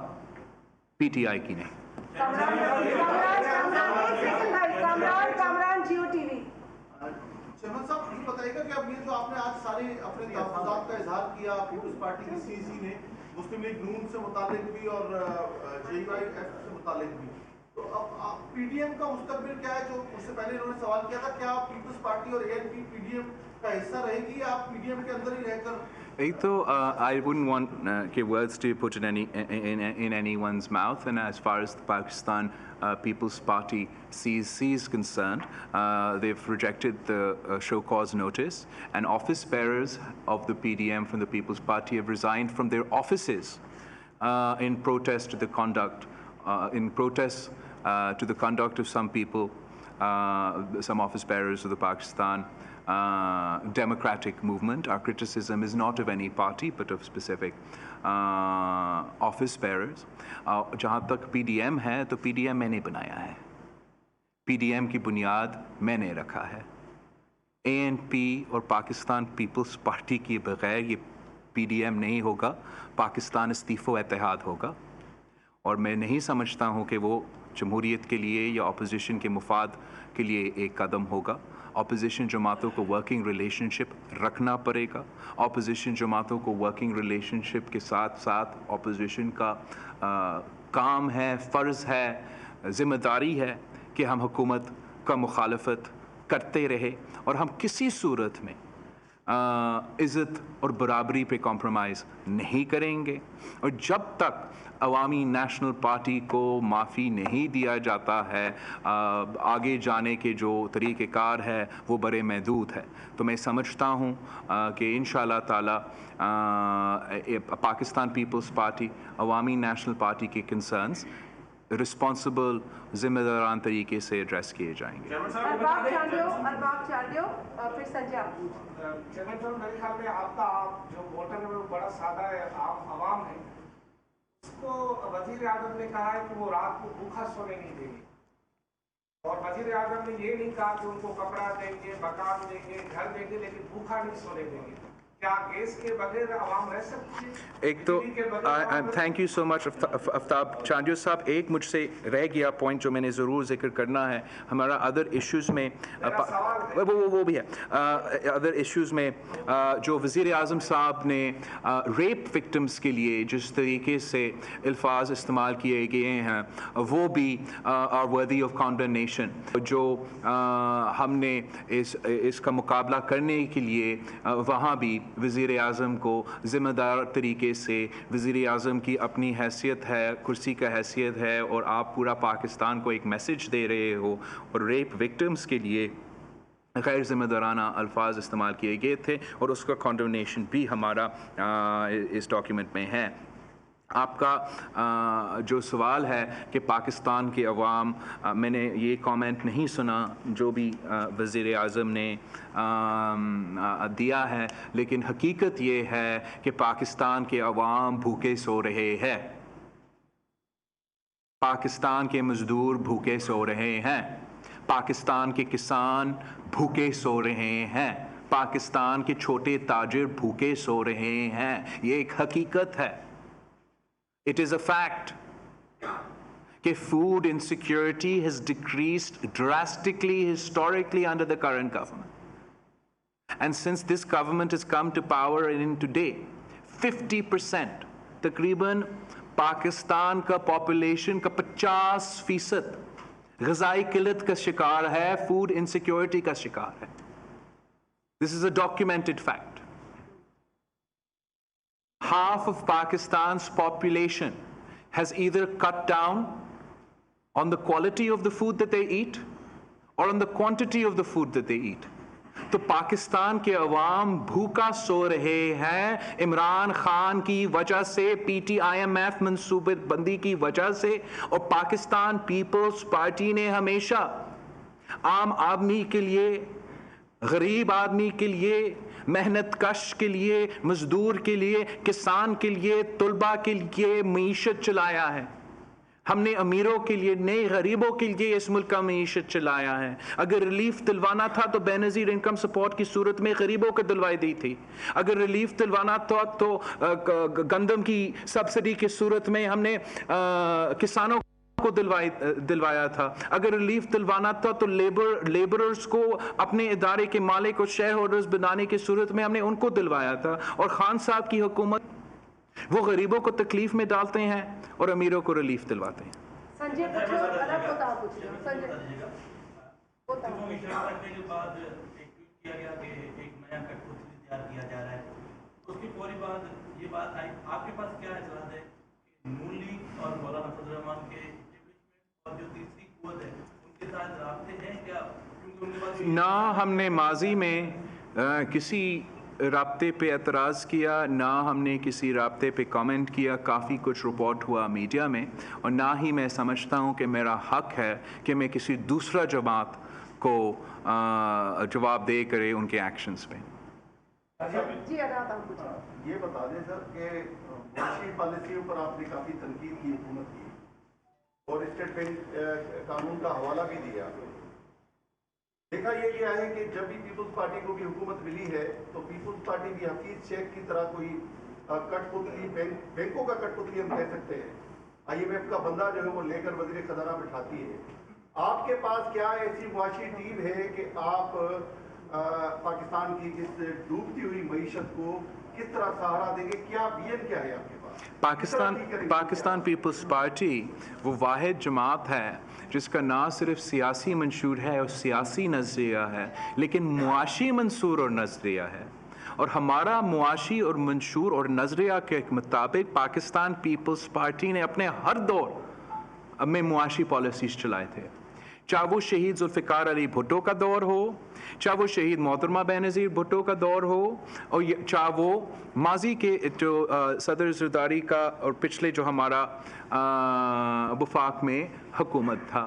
पीटीआई की नहीं। कामरान जियो टीवी। चेयरमैन साहब ये बताइएगा कि अब ये जो आपने आज सारे अपने तहफ़्फ़ुज़ात का इजहार किया पीपल्स पार्टी की सीसी ने, मुस्लिम लीग नून से मुतालिक भी और JUIF से मुतालिक भी, तो अब PDM का मुस्तकबिल क्या है? जो उससे पहले इन्होंने सवाल किया था, क्या पीपल्स पार्टी और ANP PDM का हिस्सा रहेगी या आप PDM के अंदर ही रहकर? एक तो I wouldn't want words to be put in anyone's mouth, and as far as the Pakistan People's Party CEC is concerned, they've rejected the show cause notice, and office bearers of the PDM from the People's Party have resigned from their offices in protest to the conduct of some people, some office bearers of the Pakistan democratic movement. Our criticism is not of any party but of specific office bearers. जहाँ तक PDM है तो PDM मैंने बनाया है, PDM की बुनियाद मैंने रखा है। ANP और पाकिस्तान पीपल्स पार्टी के बगैर ये PDM नहीं होगा, पाकिस्तान इस्तीफ़ो इत्तेहाद होगा। और मैं नहीं समझता हूँ कि वो जमहूरियत के लिए या अपोजिशन के मुफाद के लिए एक कदम होगा। अपोजिशन जमातों को वर्किंग रिलेशनशिप रखना पड़ेगा। अपोजिशन जमातों को वर्किंग रिलेशनशिप के साथ साथ अपोजिशन का काम है, फ़र्ज़ है, ज़िम्मेदारी है कि हम हुकूमत का मुखालफत करते रहे और हम किसी सूरत में इज़्ज़त और बराबरी पे कॉम्प्रोमाइज़ नहीं करेंगे। और जब तक अवामी नेशनल पार्टी को माफ़ी नहीं दिया जाता है, आगे जाने के जो तरीक़ेकार है वो बड़े महदूद है। तो मैं समझता हूँ कि इंशाअल्लाह ताला पाकिस्तान पीपल्स पार्टी अवामी नेशनल पार्टी के कंसर्न्स रिस्पॉन्सिबल ज़िम्मेदारान तरीके से एड्रेस किए जाएंगे। फिर संजय। चेयरमैन साहब, मेरे ख्याल में आपका जो वोटर है वो बड़ा सादा है, आवाम है, उसको वजीर आजम ने कहा है कि वो रात को भूखा सोने नहीं देंगे, और वजीर आजम ने ये नहीं कहा कि उनको कपड़ा देंगे, मकान देंगे, घर देंगे, लेकिन भूखा नहीं सोने देंगे। क्या गैस के बगैर आवाम रह सकती है? एक तो thank you so much Aftab Chandio साहब, एक मुझसे रह गया पॉइंट जो मैंने ज़रूर जिक्र करना है। हमारा अदर इश्यूज़ में वो भी है, अदर इश्यूज़ में जो वज़ीर आज़म साहब ने रेप विक्टिम्स के लिए जिस तरीके से अल्फाज इस्तेमाल किए गए हैं वो भी आर वर्दी ऑफ कॉन्डमनेशन। जो हमने इसका मुकाबला करने के लिए वहाँ भी वज़ीर आज़म को ज़िम्मेदार तरीके से, वज़ीर आज़म की अपनी हैसियत है, कुर्सी का हैसियत है, और आप पूरा पाकिस्तान को एक मैसेज दे रहे हो, और रेप विक्टिम्स के लिए गैर ज़िम्मेदाराना अल्फाज इस्तेमाल किए गए थे, और उसका कॉन्डमनेशन भी हमारा इस डॉक्यूमेंट में है। आपका जो सवाल है कि पाकिस्तान के अवाम, मैंने ये कमेंट नहीं सुना जो भी वज़ीर आज़म ने दिया है, लेकिन हकीकत ये है कि पाकिस्तान के अवाम भूखे सो रहे हैं, पाकिस्तान के मज़दूर भूखे सो रहे हैं, पाकिस्तान के किसान भूखे सो रहे हैं, पाकिस्तान के छोटे ताजिर भूखे सो रहे हैं। ये एक हकीकत है। It is a fact that food insecurity has decreased drastically historically under the current government. And since this government has come to power in today, 50% तकरीबन पाकिस्तान का पॉपुलेशन का 50% ग़िज़ाई किल्लत का शिकार है, फूड इनसिक्योरिटी का शिकार है। This is a documented fact. Half of Pakistan's population has either cut down on the quality of the food that they eat or on the quantity of the food that they eat. तो पाकिस्तान के अवाम भूखा सो रहे हैं इमरान खान की वजह से, PTIMF मंसूबे बंदी की वजह से, और पाकिस्तान पीपल्स पार्टी ने हमेशा आम आदमी के लिए, गरीब आदमी के लिए, मेहनत कश के लिए, मजदूर के लिए, किसान के लिए, तुलबा के लिए मईशत चलाया है। हमने अमीरों के लिए नहीं, गरीबों के लिए इस मुल्क का मईशत चलाया है। अगर रिलीफ दिलवाना था तो बेनज़ीर इनकम सपोर्ट की सूरत में गरीबों को दिलवाई दी थी। अगर रिलीफ दिलवाना था तो गंदम की सब्सिडी की सूरत में हमने किसानों को दिलवाया था। अगर रिलीफ दिलवाना था तो लेबरर्स को अपने इदारे के मालिक और शेयर होल्डर्स बनाने की सूरत में हमने उनको दिलवाया था। और खान साहब की हुकूमत वो गरीबों को तकलीफ में डालते हैं और अमीरों को रिलीफ दिलवाते हैं। संजय पूछो, अलग बताओ कुछ। संजय के बाद एक ट्वीट किया गया कि एक नया कठपुतली तैयार किया जा रहा है, उसकी पूरी बात ये बात आई, आपके पास क्या इजलास है कि नून लीग और मौलाना फजल रहमान के और जो तीसरी कुव्वत है उनके साथ राब्ते हैं क्या? क्योंकि उनके पास ना हमने माजी में किसी राब्ते पे एतराज़ किया, ना हमने किसी राब्ते पे कमेंट किया। काफ़ी कुछ रिपोर्ट हुआ मीडिया में, और ना ही मैं समझता हूँ कि मेरा हक है कि मैं किसी दूसरा जमात को जवाब दे करे उनके एक्शंस पे। जी आजाद आप पूछो। ये बता दें सर कि मुआशी पॉलिसियों पर आपने काफ़ी तनकीद की हुकूमत की और स्टेट बैंक कानून का हवाला भी दिया। देखा ये गया है कि जब भी पीपल्स पार्टी को भी हुकूमत मिली है तो पीपल्स पार्टी भी हफीज शेख की तरह कोई कठपुतली, बैंकों का कठपुतली हम कह सकते हैं, IMF का बंदा जो है वो लेकर वज़ीर खजाना बिठाती है। आपके पास क्या ऐसी मुआशी टीम है कि आप पाकिस्तान की इस डूबती हुई मईशत को किस तरह सहारा देंगे? क्या विजन क्या है आपके पास? पाकिस्तान पीपल्स पार्टी वो वाहिद जमात है जिसका ना सिर्फ सियासी मंशूर है और सियासी नज़रिया है, लेकिन मुआशी मंसूर और नज़रिया है। और हमारा मुआशी और मंशूर और नज़रिया के मुताबिक पाकिस्तान पीपल्स पार्टी ने अपने हर दौर में मुआशी पॉलिसीज़ चलाए थे, चाहे वो शहीद जुल्फ़िकार अली भुट्टो का दौर हो, चाहे वो शहीद मोहतरमा बेनज़ीर भुट्टो का दौर हो, और चाहे वो माजी के जो सदर ज़रदारी का और पिछले जो हमारा वफाक में हुकूमत था।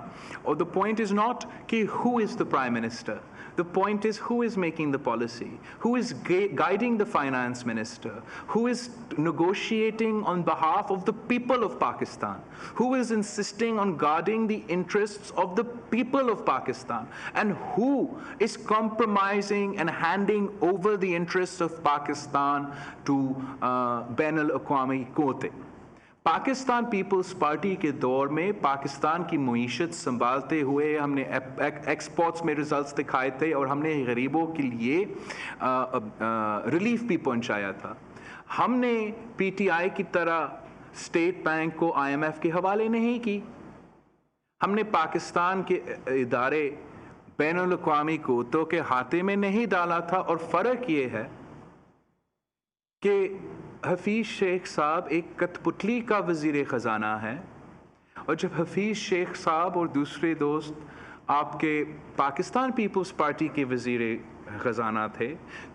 और द पॉइंट इज़ नॉट कि who is the prime minister, the point is who is making the policy, who is guiding the finance minister, who is negotiating on behalf of the people of Pakistan, who is insisting on guarding the interests of the people of Pakistan, and who is compromising and handing over the interests of Pakistan to Bain al-Aqwami Quwwat. Pakistan Peoples Party के दौर में पाकिस्तान की मईशत संभालते हुए हमने exports में results दिखाए थे और हमने गरीबों के लिए रिलीफ भी पहुंचाया था। हमने PTI की तरह स्टेट बैंक को IMF के हवाले नहीं की। हमने पाकिस्तान के इदारे बैनुल-अक़वामी क़ुव्वतों के हाथे में नहीं डाला था। और फ़र्क ये है कि हफीज़ शेख साहब एक कठपुतली का वज़ीर ख़जाना है, और जब हफीज़ शेख साहब और दूसरे दोस्त आपके पाकिस्तान पीपल्स पार्टी के वज़ीर ख़जाना थे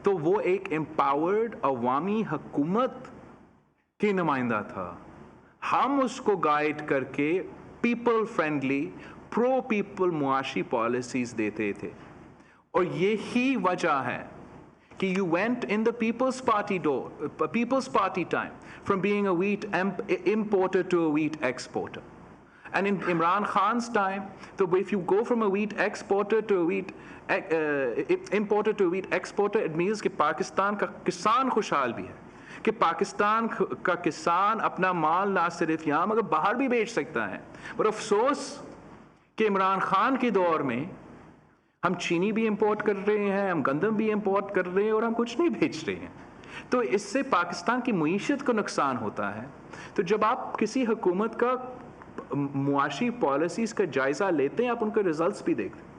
तो वो एक एम्पावर्ड अवामी हुकूमत के नुमाइंदा था। हम उसको गाइड करके पीपल फ्रेंडली, प्रो पीपल मुआशी पॉलिसीज़ देते थे। और यही वजह है कि you went in the People's Party time from being a wheat importer to a wheat exporter. And in Imran Khan's time, so if you go from a wheat exporter to a wheat importer to a wheat exporter, it means कि पाकिस्तान का किसान खुशहाल भी है, कि पाकिस्तान का किसान अपना माल ना सिर्फ यहाँ मगर बाहर भी बेच सकता है। पर अफसोस कि इमरान खान के दौर में हम चीनी भी इंपोर्ट कर रहे हैं, हम गंदम भी इंपोर्ट कर रहे हैं और हम कुछ नहीं बेच रहे हैं। तो इससे पाकिस्तान की मईशत को नुकसान होता है। तो जब आप किसी हुकूमत का मुआशी पॉलिसीज़ का जायज़ा लेते हैं, आप उनके रिजल्ट्स भी देखते हैं,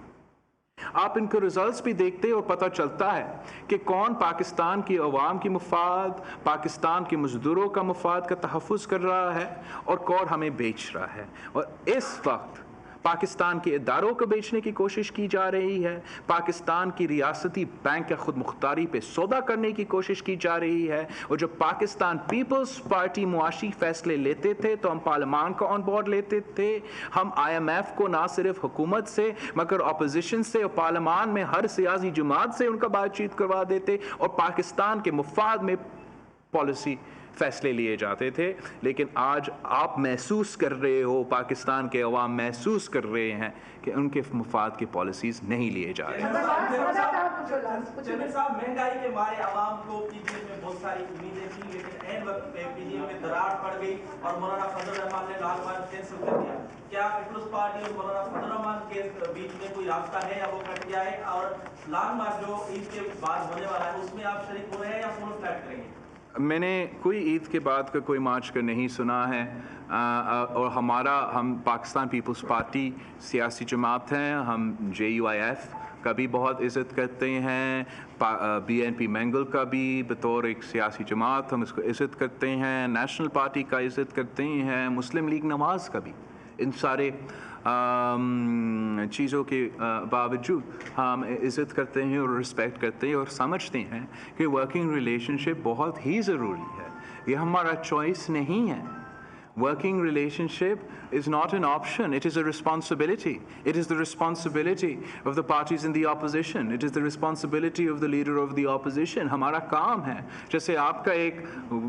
आप इनके रिजल्ट्स भी देखते हैं और पता चलता है कि कौन पाकिस्तान की अवाम की मुफाद, पाकिस्तान के मज़दूरों का मुफाद का तहफ़्फ़ुज़ कर रहा है और कौन हमें बेच रहा है। और इस वक्त पाकिस्तान के इदारों को बेचने की कोशिश की जा रही है, पाकिस्तान की रियासती बैंक का खुद मुख्तारी पे सौदा करने की कोशिश की जा रही है। और जब पाकिस्तान पीपल्स पार्टी मुआशी फैसले लेते थे तो हम पार्लियामान को ऑन बोर्ड लेते थे, हम IMF को ना सिर्फ हुकूमत से मगर अपोजिशन से और पार्लियामान में हर सियासी जमात से उनका बातचीत करवा देते और पाकिस्तान के मुफाद में पॉलिसी फैसले लिए जाते थे, लेकिन आज आप महसूस कर रहे हो, पाकिस्तान के अवाम महसूस कर रहे हैं कि उनके मफाद की पॉलिसीज़ नहीं लिए जा रहे हैं। चेयरमैन साहब, महंगाई के मारे अवाम को पीडीएम में बहुत सारी उम्मीदें थी, लेकिन ऐन वक्त पे पीडीएम में दरार पड़ गई और मौलाना फजल रहमान ने लाल कार्ड कैंसिल कर दिया। क्या पीपल्स पार्टी और मौलाना फजल रहमान के बीच में कोई रास्ता है या वो कट गया है? और लॉन्ग मार्च जो ईद के बाद होने वाला है उसमें आप शरीक हो रहे हैं या फोन फ्लैट करेंगे? मैंने कोई ईद के बाद का कोई मार्च का नहीं सुना है, और हम पाकिस्तान पीपल्स पार्टी सियासी जमात हैं, हम JUIF का भी बहुत इज़्ज़त करते हैं, BNP मैंगल का भी बतौर एक सियासी जमात हम इसको इज़्ज़त करते हैं, नेशनल पार्टी का इज़्ज़त करते हैं, मुस्लिम लीग नवाज़ का भी। इन सारे चीज़ों के बावजूद हम इज़्ज़त करते हैं और रिस्पेक्ट करते हैं और समझते हैं कि वर्किंग रिलेशनशिप बहुत ही ज़रूरी है, ये हमारा चॉइस नहीं है। Working relationship is not an option, it is a responsibility. It is the responsibility of the parties in the opposition. It is the responsibility of the leader of the opposition. हमारा काम है, जैसे आपका एक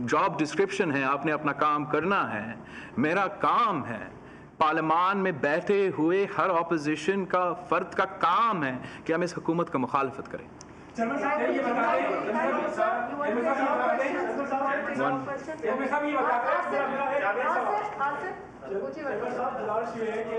job description है, आपने अपना काम करना है, मेरा काम है पार्लियामान में बैठे हुए हर ऑपोजिशन का फर्द का काम है कि हम इस हुकूमत का मुखालफत करें। गुजारिश ये है कि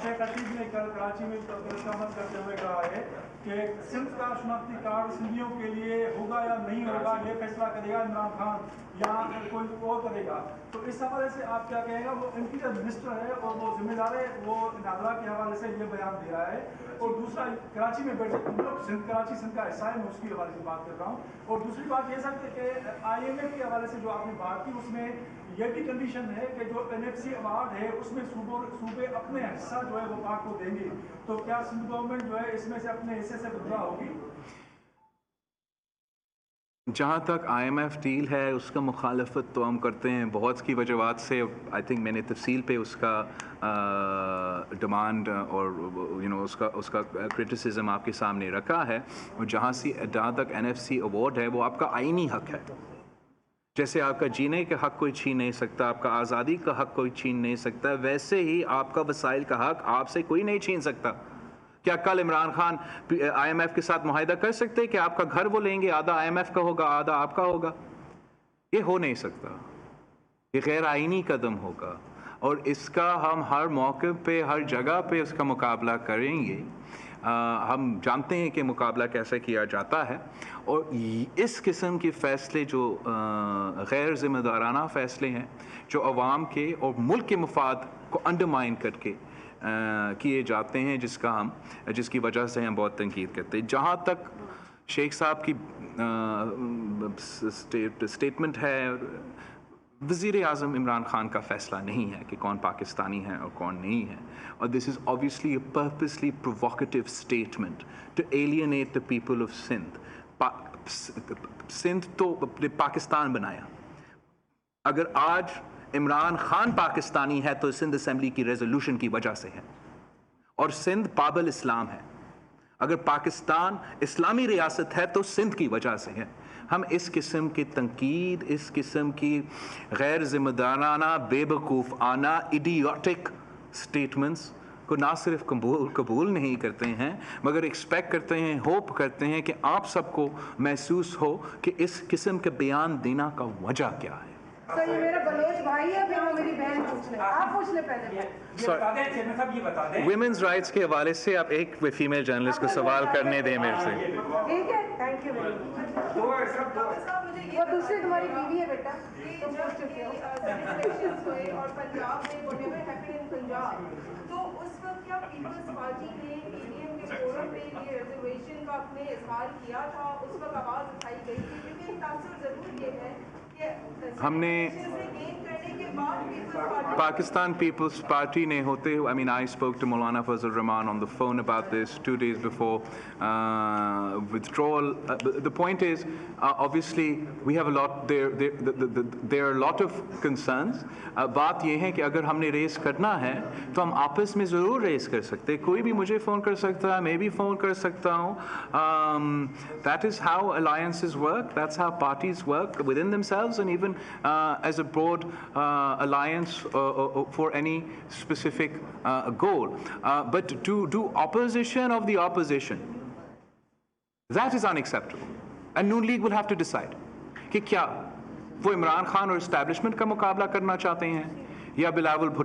शेख अतीब ने कल कराची में दस्तखत करते हुए कहा है कि सिंध का शनाख्ती कार्ड सिंधियों के लिए होगा या नहीं होगा, ये फैसला करेगा इमरान खान या कोई और करेगा। तो इस हवाले से आप क्या कहेगा? वो इंटीरियर मिनिस्टर है और वो जिम्मेदार है, वो नादरा के हवाले से ये बयान दे रहा है। और दूसरा, कराची में बैठे सिंध, कराची सिंध का हिस्सा है, मैं उसकी हवाले से बात कर रहा हूँ। और दूसरी बात ये सर कि IMF के हवाले से जो आपने बात की, उसमें ये भी कंडीशन है कि जो NFC अवार्ड है उसमें सूबे अपने हिस्सा जो है वो पाक को देंगे, तो क्या सिंध गवर्नमेंट जो है इसमें से अपने हिस्से से गुजरा होगी? जहाँ तक IMF डील है उसका मुखालफत तो हम करते हैं बहुत की वजवात से। आई थिंक मैंने तफसील पे उसका डिमांड और उसका क्रिटिसिज्म आपके सामने रखा है। और जहाँ तक NFC अवार्ड है वो आपका आईनी हक है। जैसे आपका जीने का हक कोई छीन नहीं सकता, आपका आज़ादी का हक कोई छीन नहीं सकता, वैसे ही आपका वसाइल का हक आपसे कोई नहीं छीन सकता। क्या कल इमरान खान IMF के साथ मुआहिदा कर सकते हैं कि आपका घर वो लेंगे, आधा IMF का होगा आधा आपका होगा? ये हो नहीं सकता, ये गैर आईनी कदम होगा और इसका हम हर मौके पे हर जगह पे उसका मुकाबला करेंगे। हम जानते हैं कि मुकाबला कैसे किया जाता है और इस किस्म के फ़ैसले जो गैर ज़िम्मेदाराना फ़ैसले हैं, जो अवाम के और मुल्क के मफाद को अंडरमाइन करके किए जाते हैं, जिसकी वजह से हम बहुत तनकीद करते हैं। जहाँ तक शेख साहब की स्टेटमेंट है, वज़ीर आज़म इमरान खान का फ़ैसला नहीं है कि कौन पाकिस्तानी है और कौन नहीं है। और this is obviously a purposely provocative statement to alienate the people of Sindh. Sindh तो पाकिस्तान बनाया। अगर आज इमरान खान पाकिस्तानी है तो सिंध असेंबली की रेजोल्यूशन की वजह से है और सिंध बाबुल इस्लाम है। अगर पाकिस्तान इस्लामी रियासत है तो सिंध की वजह से है। हम इस किस्म की तनकीद, इस किस्म की गैर ज़िम्मेदाराना, बेवकूफ़ आना, इडियोटिक स्टेटमेंट्स को ना सिर्फ कबूल नहीं करते हैं मगर एक्सपेक्ट करते हैं, होप करते हैं कि आप सबको महसूस हो कि इस किस्म के बयान देना का वजह क्या है। सर ये मेरा बलोच भाई है, फिर वो मेरी बहन पूछ ले, आप पूछ ले पहले। विमेंस राइट्स के हवाले से आप एक फीमेल जर्नलिस्ट को सवाल करने दें मेरे से। ठीक है, थैंक यू वेरी मच। वो दूसरी तुम्हारी बीवी है बेटा, तुम पूछ चुके हो। और पंजाब में व्हाटएवर हैपेंड इन पंजाब, तो उस वक्त क्या पीपल्स पार्टी ने पीडीएम के फोरम पे ये रिजर्वेशन का अपने इजहार किया था? उस वक्त आवाज उठाई गई थी, लेकिन तासुर जरूर ये है कि हमने गेन करने के Pakistan People's Party ne hote, I mean, I spoke to Maulana Fazl Rahman on the phone about this 2 days before withdrawal. The point is, obviously, we have a lot, there are a lot of concerns. बात ये है कि अगर हमने race करना है तो हम आपस में ज़रूर रेस कर सकते हैं. कोई भी मुझे फ़ोन कर सकता है, मैं भी फ़ोन कर सकता हूँ. That is how alliances work. That's how parties work within themselves, and even as a broad alliance for any specific goal. But to do opposition of the opposition, that is unacceptable. And Noon League will have to decide कि क्या वो इमरान खान और establishment का मुकाबला करना चाहते हैं या बिलावल भुट्टो